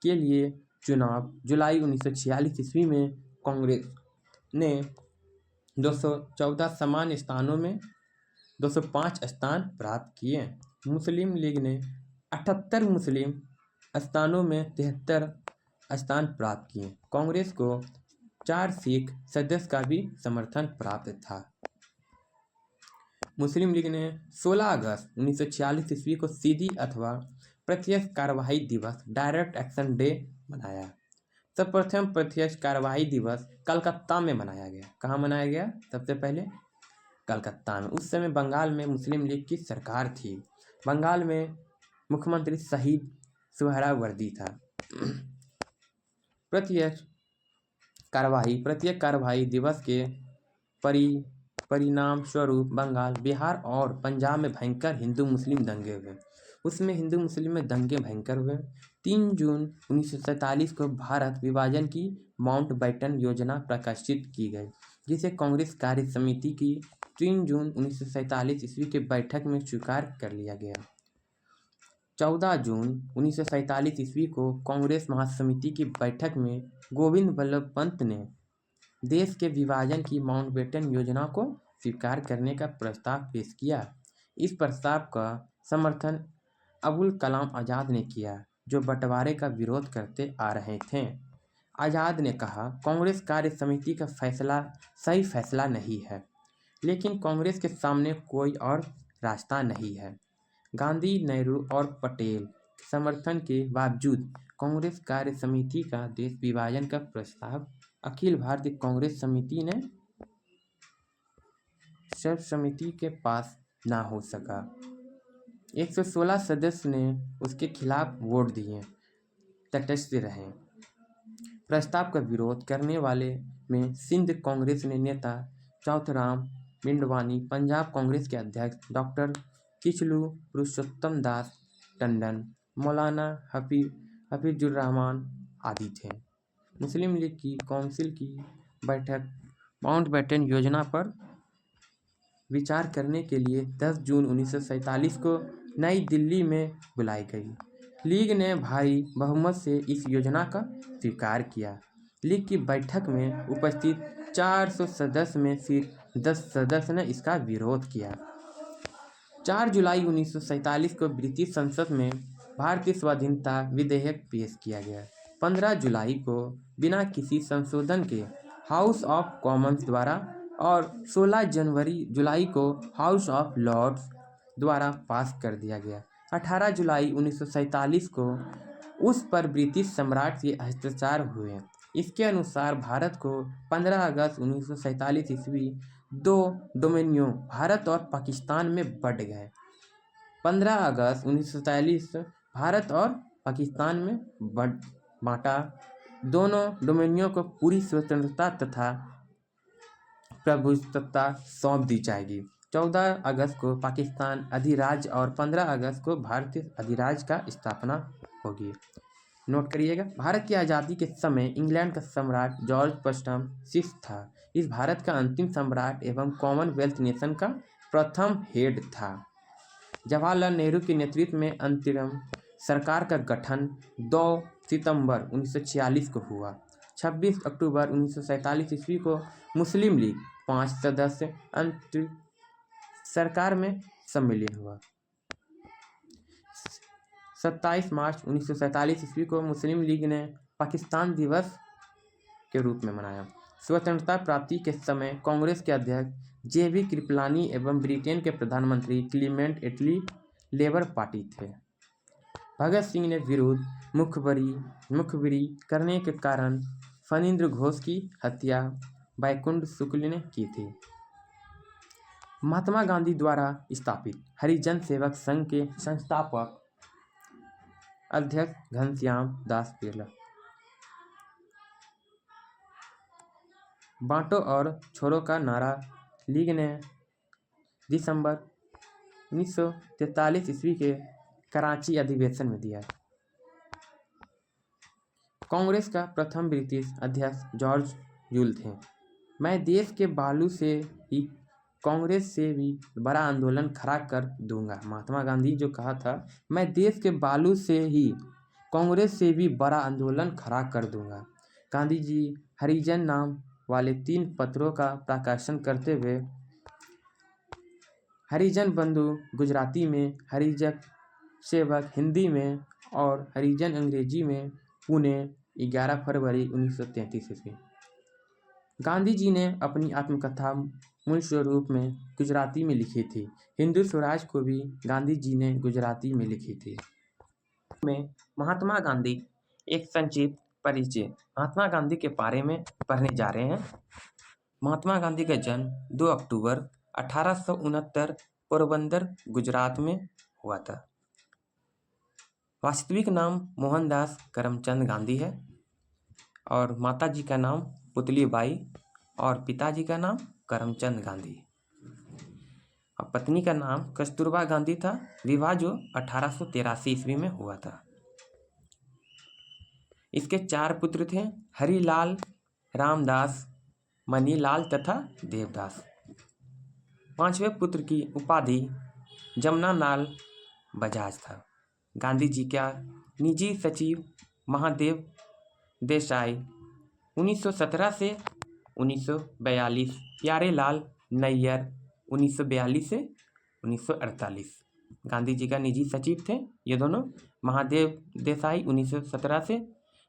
[SPEAKER 1] के लिए चुनाव जुलाई 1946 ईस्वी में कांग्रेस ने 214 सामान्य स्थानों में 205 स्थान प्राप्त किए। मुस्लिम लीग ने 78 मुस्लिम स्थानों में 73 स्थान प्राप्त किए। कांग्रेस को 4 सिख सदस्य का भी समर्थन प्राप्त था। मुस्लिम लीग ने 16 अगस्त 1946 ईस्वी को सीधी अथवा प्रत्यक्ष कार्यवाही दिवस डायरेक्ट एक्शन डे मनाया। सर्वप्रथम प्रत्यक्ष कार्यवाही दिवस कलकत्ता में मनाया गया। कहाँ मनाया गया? सबसे पहले कलकत्ता में। उस समय बंगाल में मुस्लिम लीग की सरकार थी। बंगाल में मुख्यमंत्री शहीद सुहरावर्दी था। प्रत्यक्ष कार्यवाही दिवस के परिणाम स्वरूप बंगाल, बिहार और पंजाब में भयंकर हिंदू मुस्लिम दंगे हुए। उसमें हिंदू मुस्लिम में दंगे भयंकर हुए। 3 जून 1947 को भारत विभाजन की माउंटबेटन योजना प्रकाशित की गई, जिसे कांग्रेस कार्य समिति की 3 जून 1947 ईस्वी के बैठक में स्वीकार कर लिया गया। 14 जून 1947 ईस्वी को कांग्रेस महासमिति की बैठक में गोविंद बल्लभ पंत ने देश के विभाजन की माउंटबेटन योजना को स्वीकार करने का प्रस्ताव पेश किया। इस प्रस्ताव का समर्थन अबुल कलाम आज़ाद ने किया, जो बंटवारे का विरोध करते आ रहे थे। आज़ाद ने कहा, कांग्रेस कार्य समिति का फैसला सही फैसला नहीं है, लेकिन कांग्रेस के सामने कोई और रास्ता नहीं है। गांधी, नेहरू और पटेल के समर्थन के बावजूद कांग्रेस कार्य समिति का देश विभाजन का प्रस्ताव अखिल भारतीय कांग्रेस समिति ने सर्वसम्मति के पास ना हो सका। 116 सदस्य ने उसके खिलाफ वोट दिए, तटस्थ रहे। प्रस्ताव का विरोध करने वाले में सिंध कांग्रेस ने नेता चौथराम मिंडवानी, पंजाब कांग्रेस के अध्यक्ष डॉक्टर किचलू पुरुषोत्तम दास टंडन, मौलाना हफीजुर्रहमान आदि थे। मुस्लिम लीग की काउंसिल की बैठक माउंटबेटन योजना पर विचार करने के लिए 10 जून 1947 को नई दिल्ली में बुलाई गई। लीग ने भारी बहुमत से इस योजना का स्वीकार किया। लीग की बैठक में उपस्थित 400 सदस्य में सिर्फ 10 सदस्य ने इसका विरोध किया। 4 जुलाई 1947 को ब्रिटिश संसद में भारतीय स्वाधीनता विधेयक पेश किया गया। 15 जुलाई को बिना किसी संशोधन के हाउस ऑफ कॉमन्स द्वारा और 16 जुलाई को हाउस ऑफ लॉर्ड्स द्वारा पास कर दिया गया। 18 जुलाई 1947 को उस पर ब्रिटिश सम्राट के हस्ताक्षर हुए। इसके अनुसार भारत को 15 अगस्त 1947 ईस्वी 2 डोमेनियों भारत और पाकिस्तान में बंट गए। 15 अगस्त 1947 भारत और पाकिस्तान में बांटा। दोनों डोमेनियों को पूरी स्वतंत्रता तथा प्रभुसत्ता सौंप दी जाएगी। 14 अगस्त को पाकिस्तान अधिराज्य और 15 अगस्त को भारतीय अधिराज्य का स्थापना होगी। नोट करिएगा, भारत की आज़ादी के समय इंग्लैंड का सम्राट जॉर्ज प्रथम सिक्स था। इस भारत का अंतिम सम्राट एवं कॉमनवेल्थ नेशन का प्रथम हेड था। जवाहरलाल नेहरू के नेतृत्व में अंतरिम सरकार का गठन 2 सितंबर 1946 को हुआ। 26 अक्टूबर 1947 ईस्वी को मुस्लिम लीग 5 सदस्य अंतरिम सरकार में सम्मिलित हुआ। 27 मार्च 1947 ईस्वी को मुस्लिम लीग ने पाकिस्तान दिवस के रूप में मनाया। स्वतंत्रता प्राप्ति के समय कांग्रेस के अध्यक्ष जे.बी. कृपलानी एवं ब्रिटेन के प्रधानमंत्री क्लीमेंट एटली लेबर पार्टी थे। भगत सिंह ने विरोध मुखबिरी करने के कारण फणींद्र घोष की हत्या बैकुंठ शुक्ल ने की थी। महात्मा गांधी द्वारा स्थापित हरिजन सेवक संघ के संस्थापक अध्यक्ष घनश्याम दास बिरला। बांटो और छोड़ो का नारा लीग ने दिसंबर 1943 ईस्वी के कराची अधिवेशन में दिया। कांग्रेस का प्रथम ब्रिटिश अध्यक्ष युल थे। मैं देश के बालू से ही कांग्रेस से भी बड़ा आंदोलन खड़ा कर दूंगा। महात्मा गांधी जो कहा था, मैं देश के बालू से ही कांग्रेस से भी बड़ा आंदोलन खड़ा कर दूंगा। गांधी जी हरिजन नाम वाले 3 पत्रों का प्रकाशन करते हुए हरिजन बंधु गुजराती में, हरिजन सेवक हिंदी में और हरिजन अंग्रेजी में, पुणे 11 फरवरी 1933 ईस्वी। गांधी जी ने अपनी आत्मकथा मूल स्वरूप में गुजराती में लिखी थी। हिंदू स्वराज को भी गांधी जी ने गुजराती में लिखी थी। में महात्मा गांधी एक संक्षिप्त परिचय। महात्मा गांधी के बारे में पढ़ने जा रहे हैं। महात्मा गांधी का जन्म 2 अक्टूबर 1869 पोरबंदर गुजरात में हुआ था। वास्तविक नाम मोहनदास करमचंद गांधी है और माता जी का नाम पुतली बाई और पिताजी का नाम करमचंद गांधी और पत्नी का नाम कस्तूरबा गांधी था। विवाह जो 1883 ईस्वी में हुआ था। इसके 4 पुत्र थे, हरिलाल, रामदास, मनीलाल तथा देवदास। 5वें पुत्र की उपाधि जमनालाल बजाज था। गांधी जी का निजी सचिव महादेव देसाई 1917 से 1942, प्यारेलाल नैयर 1942 से 1948। गांधी जी का निजी सचिव थे ये दोनों, महादेव देसाई 1917 से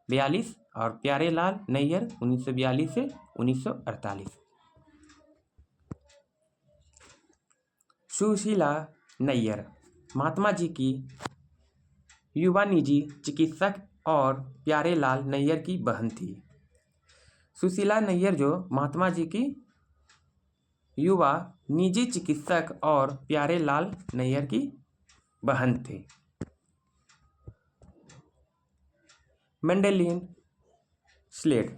[SPEAKER 1] 42 और प्यारेलाल नैयर 1942 से 1948। सुशीला नैयर महात्मा जी की युवा निजी चिकित्सक और प्यारेलाल नैयर की बहन थी। सुशीला नैयर जो महात्मा जी की युवा निजी चिकित्सक और प्यारेलाल नैयर की बहन थे। मैंडेलिन स्लेड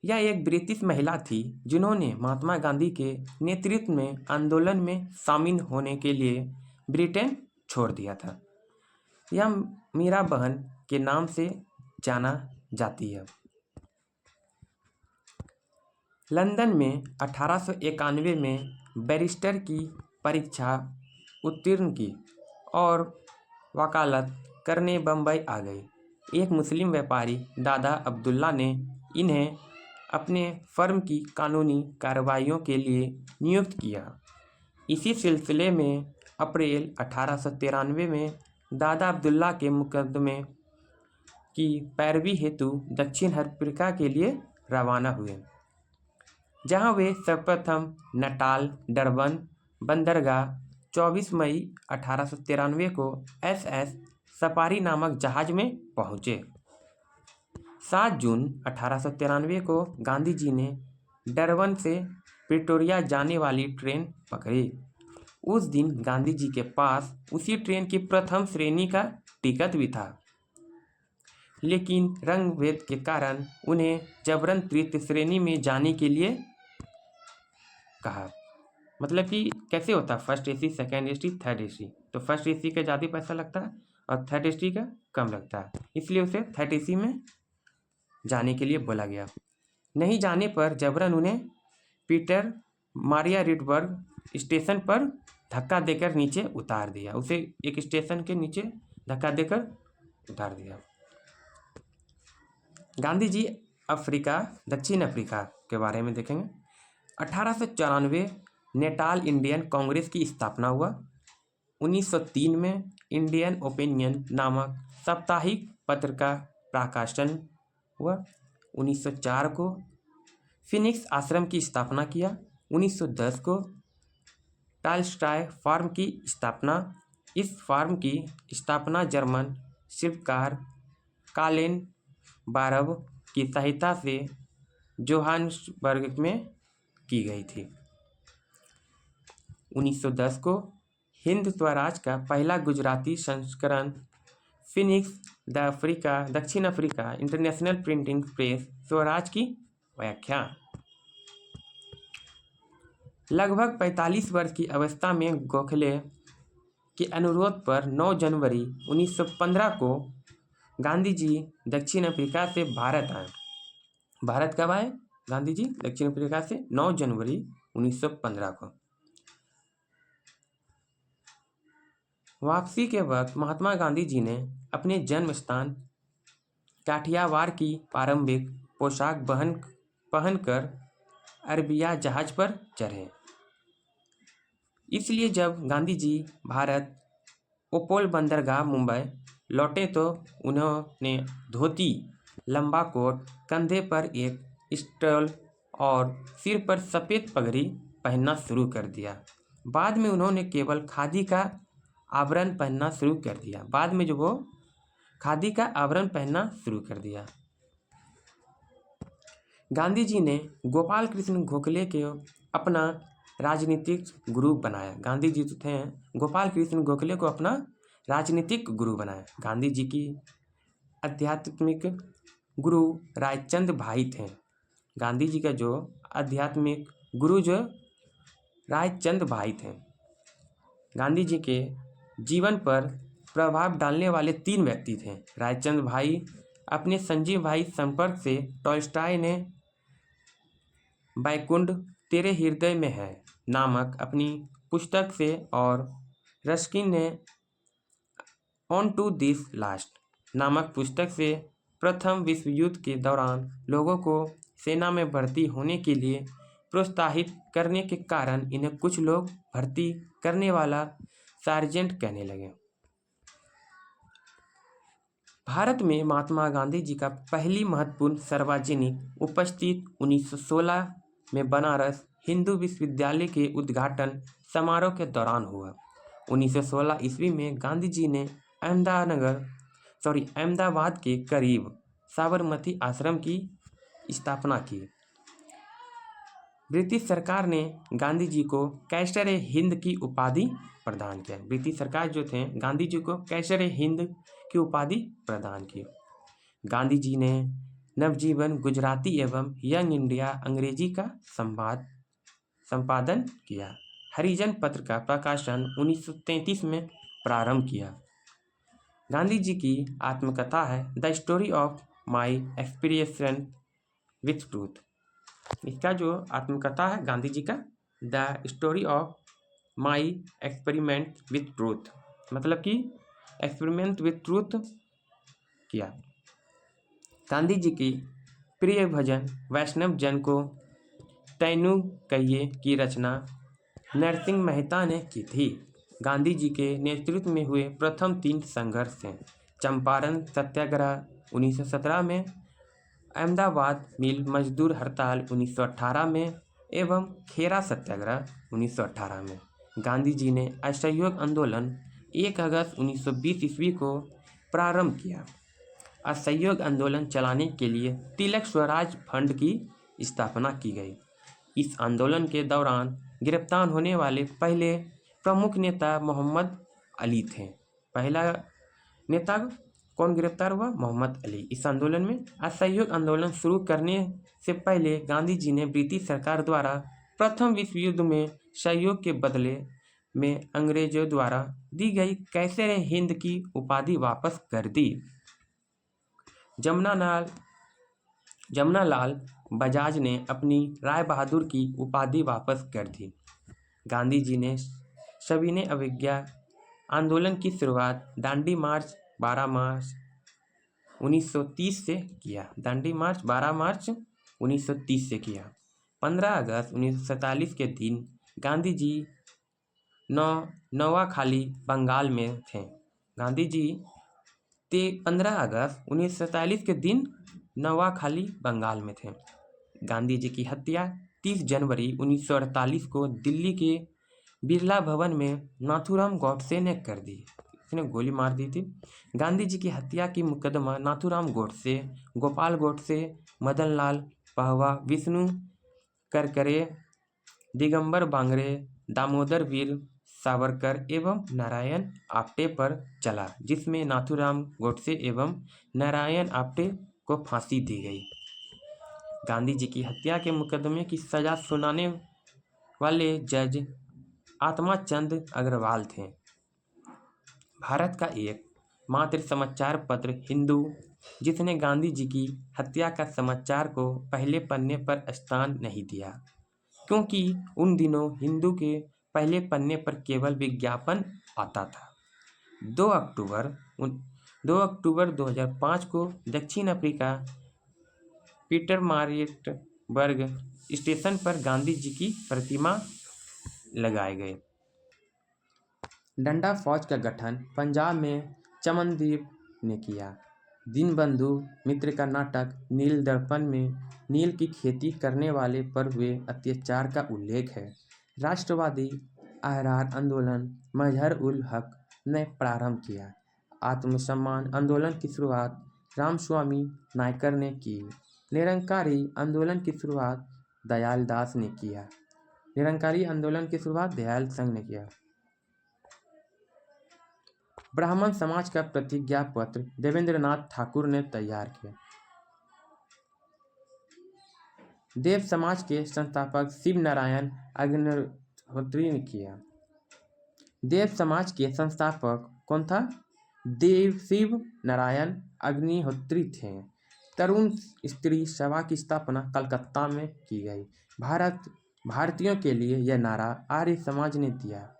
[SPEAKER 1] यह एक ब्रिटिश महिला थी जिन्होंने महात्मा गांधी के नेतृत्व में आंदोलन में शामिल होने के लिए ब्रिटेन छोड़ दिया था। यह मीरा बहन के नाम से जाना जाती है। लंदन में 1891 में बैरिस्टर की परीक्षा उत्तीर्ण की और वकालत करने बम्बई आ गई। एक मुस्लिम व्यापारी दादा अब्दुल्ला ने इन्हें अपने फर्म की कानूनी कार्रवाइयों के लिए नियुक्त किया। इसी सिलसिले में अप्रैल 1893 में दादा अब्दुल्ला के मुकदमे की पैरवी हेतु दक्षिण अफ्रीका के लिए रवाना हुए, जहां वे सर्वप्रथम नटाल डरबन बंदरगाह 24 मई 1893 को SS सफारी नामक जहाज में पहुंचे। 7 जून 1893 को गांधी जी ने डरबन से प्रिटोरिया जाने वाली ट्रेन पकड़ी। उस दिन गांधी जी के पास उसी ट्रेन की प्रथम श्रेणी का टिकट भी था, लेकिन रंग भेद के कारण उन्हें जबरन तृतीय श्रेणी में जाने के लिए कहा। मतलब कि कैसे होता, first AC, second AC, third AC। तो फर्स्ट AC का ज़्यादा पैसा लगता है और थर्ड AC का कम लगता है, इसलिए उसे थर्ड AC में जाने के लिए बोला गया। नहीं जाने पर जबरन उन्हें पीटर मारिया रिडबर्ग स्टेशन पर धक्का देकर नीचे उतार दिया। उसे एक स्टेशन के नीचे धक्का देकर उतार दिया। गांधी जी अफ्रीका, दक्षिण अफ्रीका के बारे में देखेंगे। 1894 नेटाल इंडियन कांग्रेस की स्थापना हुआ। 1903 में इंडियन ओपिनियन नामक साप्ताहिक पत्र का प्रकाशन हुआ। 1904 को फिनिक्स आश्रम की स्थापना किया। 1910 को टॉलस्टॉय फार्म की स्थापना। इस फार्म की स्थापना जर्मन शिल्पकार कालेन बारब की सहायता से जोहान्सबर्ग में की गई थी। 1910 को हिंद स्वराज का पहला गुजराती संस्करण फिनिक्स दक्षिण Africa international printing press Swaraj की व्याख्या। लगभग 45 वर्ष की अवस्था में गोखले के अनुरोध पर 9 जनवरी 1915 को गांधी जी दक्षिण अफ्रीका से भारत आए। भारत कब आए? गांधी जी दक्षिण अफ्रीका से 9 जनवरी 1915 को। वापसी के वक्त महात्मा गांधी जी ने अपने जन्म स्थान काठियावाड़ की पारंपरिक पोशाक पहनकर अरबिया जहाज पर चढ़े। इसलिए जब गांधी जी भारत ओपोल बंदरगाह मुंबई लौटे तो उन्होंने धोती, लंबा कोट, कंधे पर एक स्टॉल और सिर पर सफ़ेद पगड़ी पहनना शुरू कर दिया। बाद में उन्होंने केवल खादी का आवरण पहनना शुरू कर दिया। बाद में जो वो खादी का आवरण पहनना शुरू कर दिया। गांधी जी ने गोपाल कृष्ण गोखले को अपना राजनीतिक गुरु बनाया। गांधी जी जो थे गोपाल कृष्ण गोखले को अपना राजनीतिक गुरु बनाया। गांधी जी की आध्यात्मिक गुरु रायचंद भाई थे। गांधी जी का जो आध्यात्मिक गुरु जो रायचंद भाई थे। गांधी जी के जीवन पर प्रभाव डालने वाले 3 व्यक्ति थे। रायचंद भाई अपने संजीव भाई संपर्क से, टॉल्स्टॉय ने बैकुंठ तेरे हृदय में है नामक अपनी पुस्तक से और रस्किन ने ऑन टू दिस लास्ट नामक पुस्तक से प्रथम विश्व युद्ध के दौरान लोगों को सेना में भर्ती होने के लिए प्रोत्साहित करने के कारण इन्हें कुछ लोग भर्ती करने वाला सार्जेंट कहने लगे। भारत में महात्मा गांधी जी का पहली महत्वपूर्ण सार्वजनिक उपस्थिति 1916 में बनारस हिंदू विश्वविद्यालय के उद्घाटन समारोह के दौरान हुआ। 1916 ईस्वी में गांधी जी ने अहमदाबाद के करीब साबरमती आश्रम की स्थापना की। ब्रिटिश सरकार ने गांधी जी को कैसर हिंद की उपाधि प्रदान किया। ब्रिटिश सरकार जो थे गांधी जी को कैसर हिंद की उपाधि प्रदान की। गांधी जी ने नवजीवन गुजराती एवं यंग इंडिया अंग्रेजी का संपादन किया। हरिजन पत्र का प्रकाशन 1933 में प्रारंभ किया। गांधी जी की आत्मकथा है the story of my experience with truth. इसका जो आत्मकथा है गांधी जी का the story of my experiment with truth, मतलब कि एक्सपेरिमेंट विथ ट्रूथ किया। गांधी जी की प्रिय भजन वैष्णव जन को तैनू कहिए की रचना नरसिंह मेहता ने की थी। गांधी जी के नेतृत्व में हुए प्रथम 3 संघर्ष हैं चंपारण सत्याग्रह 1917 में, अहमदाबाद मिल मजदूर हड़ताल 1918 में एवं खेरा सत्याग्रह 1918 में। गांधी जी ने असहयोग आंदोलन 1 अगस्त 1920 ईस्वी को प्रारंभ किया। असहयोग आंदोलन चलाने के लिए तिलक स्वराज फंड की स्थापना की गई। इस आंदोलन के दौरान गिरफ्तार होने वाले पहले प्रमुख नेता मोहम्मद अली थे। पहला नेता कौन गिरफ्तार हुआ? मोहम्मद अली। इस आंदोलन में असहयोग आंदोलन शुरू करने से पहले गांधी जी ने ब्रिटिश सरकार द्वारा प्रथम विश्व युद्ध में सहयोग के बदले में अंग्रेजों द्वारा दी गई कैसर हिंद की उपाधि वापस कर दी। जमनालाल बजाज ने अपनी राय बहादुर की उपाधि वापस कर दी। गांधी जी ने सविनय अवज्ञा आंदोलन की शुरुआत दांडी मार्च 12 मार्च 1930 से किया। दांडी मार्च 12 मार्च 1930 से किया। 15 अगस्त 1947 के दिन गांधी जी नवाखाली बंगाल में थे। गांधी जी 15 अगस्त 1947 के दिन नवाखाली बंगाल में थे। गांधी जी की हत्या 30 जनवरी 1948 को दिल्ली के बिरला भवन में नाथूराम गोडसे ने कर दी। इसने गोली मार दी थी। गांधी जी की हत्या की मुकदमा नाथूराम गोडसे, गोपाल गोडसे, मदनलाल पहवा, विष्णु करकरे, दिगंबर बांगरे, दामोदर वीर सावरकर एवं नारायण आप्टे पर चला, जिसमें नाथूराम गोडसे एवं नारायण आप्टे को फांसी दी गई। गांधी जी की हत्या के मुकदमे की सजा सुनाने वाले जज आत्मा चंद अग्रवाल थे। भारत का एक मात्र समाचार पत्र हिंदू, जिसने गांधी जी की हत्या का समाचार को पहले पन्ने पर स्थान नहीं दिया, क्योंकि उन दिनों हिंदू के पहले पन्ने पर केवल विज्ञापन आता था। 2 अक्टूबर 2005 को दक्षिण अफ्रीका पीटरमारिट्सबर्ग स्टेशन पर गांधी जी की प्रतिमा लगाए गए। डंडा फौज का गठन पंजाब में चमनदीप ने किया। दीनबंधु मित्र का नाटक नील दर्पण में नील की खेती करने वाले पर हुए अत्याचार का उल्लेख है। राष्ट्रवादी अहरार आंदोलन मजहर उल हक ने प्रारंभ किया। आत्मसम्मान आंदोलन की शुरुआत रामस्वामी नायकर ने की। निरंकारी आंदोलन की शुरुआत दयाल दास ने किया। निरंकारी आंदोलन की शुरुआत दयाल संघ ने किया। ब्राह्मण समाज का प्रतिज्ञा पत्र देवेंद्रनाथ ठाकुर ने तैयार किया। देव समाज के संस्थापक शिव नारायण अग्निहोत्री ने किया। देव समाज के संस्थापक कौन था? देव शिव नारायण अग्निहोत्री थे। तरुण स्त्री सभा की स्थापना कलकत्ता में की गई। भारतीयों के लिए यह नारा आर्य समाज ने दिया।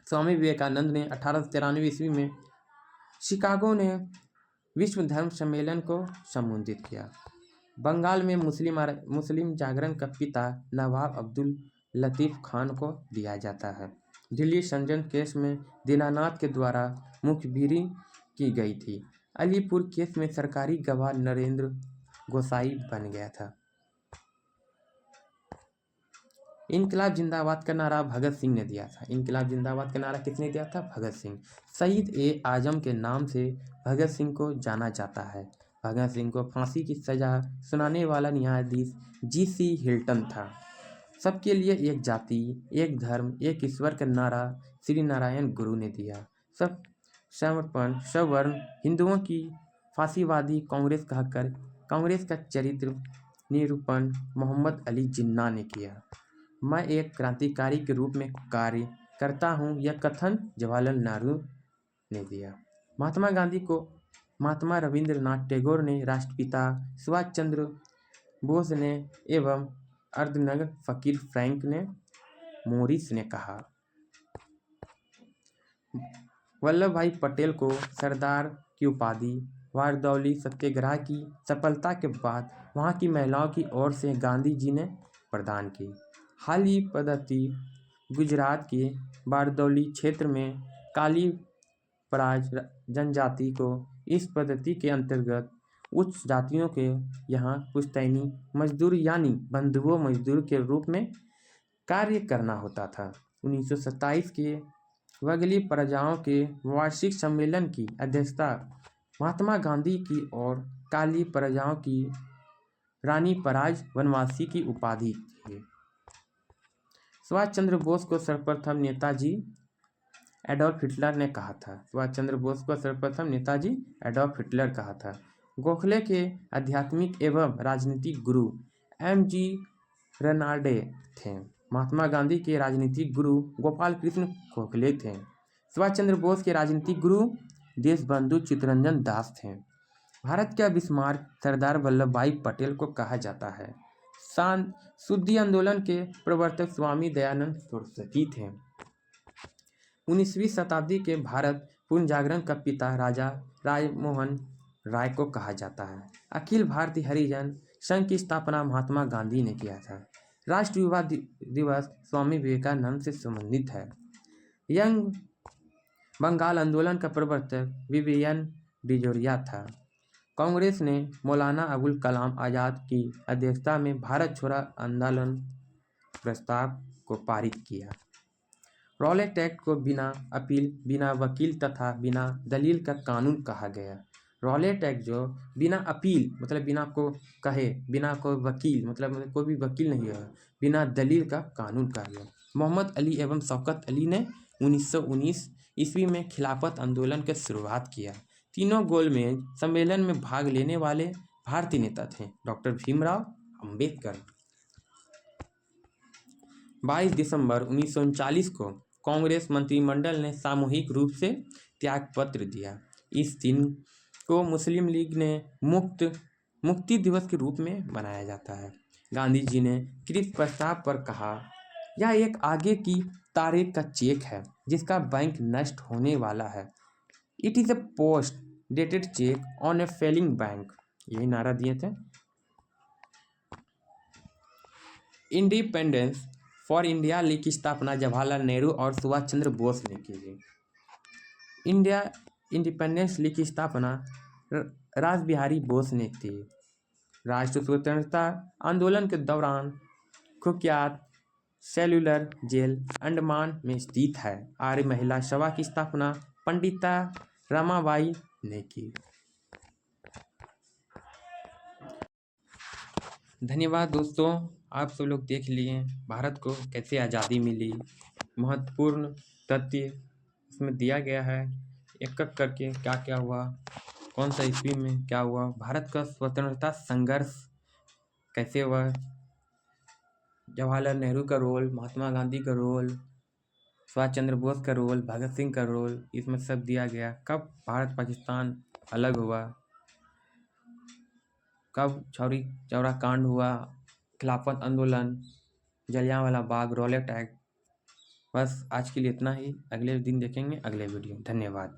[SPEAKER 1] स्वामी विवेकानंद ने 1893 ईस्वी में शिकागो ने विश्व धर्म सम्मेलन को संबोधित किया। बंगाल में मुस्लिम जागरण का पिता नवाब अब्दुल लतीफ खान को दिया जाता है। दिल्ली संजन केस में दीनानाथ के द्वारा मुखबिरी की गई थी। अलीपुर केस में सरकारी गवाह नरेंद्र गोसाई बन गया था। इनकलाब जिंदाबाद का नारा भगत सिंह ने दिया था। इनकलाब जिंदाबाद का नारा किसने दिया था? भगत सिंह। शहीद ए आजम के नाम से भगत सिंह को जाना जाता है। भगत सिंह को फांसी की सजा सुनाने वाला न्यायाधीश जी.सी. हिल्टन था। सबके लिए एक जाति, एक धर्म, एक ईश्वर का नारा श्री नारायण गुरु ने दिया। सब समर्पण सवर्ण हिंदुओं की फांसीवादी कांग्रेस कहकर कांग्रेस का चरित्र निरूपण मोहम्मद अली जिन्ना ने किया। मैं एक क्रांतिकारी के रूप में कार्य करता हूँ, यह कथन जवाहरलाल नेहरू ने दिया। महात्मा गांधी को महात्मा रविंद्रनाथ टैगोर ने, राष्ट्रपिता सुभाष चंद्र बोस ने एवं अर्धनग्न फकीर फ्रैंक ने मोरिस ने कहा। वल्लभ भाई पटेल को सरदार की उपाधि बारदौली सत्याग्रह की सफलता के बाद वहां की महिलाओं की ओर से गांधी जी ने प्रदान की। हाल ही पद्धति गुजरात के बारदौली क्षेत्र में काली पराज जनजाति को इस पद्धति के अंतर्गत उच्च जातियों के यहाँ पुश्तैनी मजदूर यानी बंधुओं मजदूर के रूप में कार्य करना होता था। 1927 के वगली प्रजाओं के वार्षिक सम्मेलन की अध्यक्षता महात्मा गांधी की और काली प्रजाओं की रानी पराज वनवासी की उपाधि थी। सुभाष चंद्र बोस को सर्वप्रथम नेताजी एडोल्फ हिटलर ने कहा था। सुभाष चंद्र बोस को सर्वप्रथम नेताजी एडोल्फ हिटलर कहा था। गोखले के आध्यात्मिक एवं राजनीतिक गुरु M.G. रेनाल्डे थे। महात्मा गांधी के राजनीतिक गुरु गोपाल कृष्ण गोखले थे। सुभाष चंद्र बोस के राजनीतिक गुरु देशबंधु चित्तरंजन दास थे। भारत का बिस्मार्क सरदार वल्लभ भाई पटेल को कहा जाता है। शुद्धि आंदोलन के प्रवर्तक स्वामी दयानंद सरस्वती थे। 19वीं शताब्दी के भारत पुनर्जागरण का पिता राजा राममोहन राय को कहा जाता है। अखिल भारतीय हरिजन संघ की स्थापना महात्मा गांधी ने किया था। राष्ट्रीय युवा दिवस स्वामी विवेकानंद से संबंधित है। यंग बंगाल आंदोलन का प्रवर्तक विवियन डिजोरिया था। कांग्रेस ने मौलाना अबुल कलाम आज़ाद की अध्यक्षता में भारत छोड़ो आंदोलन प्रस्ताव को पारित किया। रॉलेट एक्ट को बिना अपील, बिना वकील तथा बिना दलील का कानून कहा गया। रॉलेट एक्ट जो बिना अपील मतलब बिना को कहे, बिना कोई वकील मतलब कोई भी वकील नहीं है, बिना दलील का कानून कहा गया। मोहम्मद अली एवं शौकत अली ने 1919 ईस्वी में खिलाफत आंदोलन की शुरुआत किया। तीनों गोलमेज सम्मेलन में भाग लेने वाले भारतीय नेता थे। डॉक्टर भीमराव अंबेडकर 22 दिसंबर 1939 को कांग्रेस मंत्रिमंडल ने सामूहिक रूप से त्यागपत्र दिया। इस दिन को मुस्लिम लीग ने मुक्ति दिवस के रूप में मनाया जाता है। गांधी जी ने कृत प्रस्ताव पर कहा, यह एक आगे की तारीख का चेक है जिसका बैंक नष्ट होने वाला है। It is a post dated cheque on a failing bank, यही नारा दिए थे। इंडिपेंडेंस फॉर इंडिया लीग की स्थापना जवाहरलाल नेहरू और सुभाष चंद्र बोस ने की थी। इंडिया इंडिपेंडेंस लीग की स्थापना रास बिहारी बोस ने की। राष्ट्रीय स्वतंत्रता आंदोलन के दौरान कुख्यात सेल्युलर जेल अंडमान में स्थित है। आर्य महिला सभा की स्थापना पंडिता रमाबाई ने की। धन्यवाद दोस्तों, आप सब लोग देख लिए भारत को कैसे आज़ादी मिली। महत्वपूर्ण तथ्य इसमें दिया गया है, एक एक करके क्या क्या हुआ, कौन सा ईस्वी में क्या हुआ, भारत का स्वतंत्रता संघर्ष कैसे हुआ, जवाहरलाल नेहरू का रोल, महात्मा गांधी का रोल, सुभाष चंद्र बोस का रोल, भगत सिंह का रोल, इसमें सब दिया गया। कब भारत पाकिस्तान अलग हुआ, कब चौरी चौरा कांड हुआ, खिलाफत आंदोलन, जलियांवाला बाग, रॉलेट एक्ट। बस आज के लिए इतना ही, अगले दिन देखेंगे अगले वीडियो। धन्यवाद।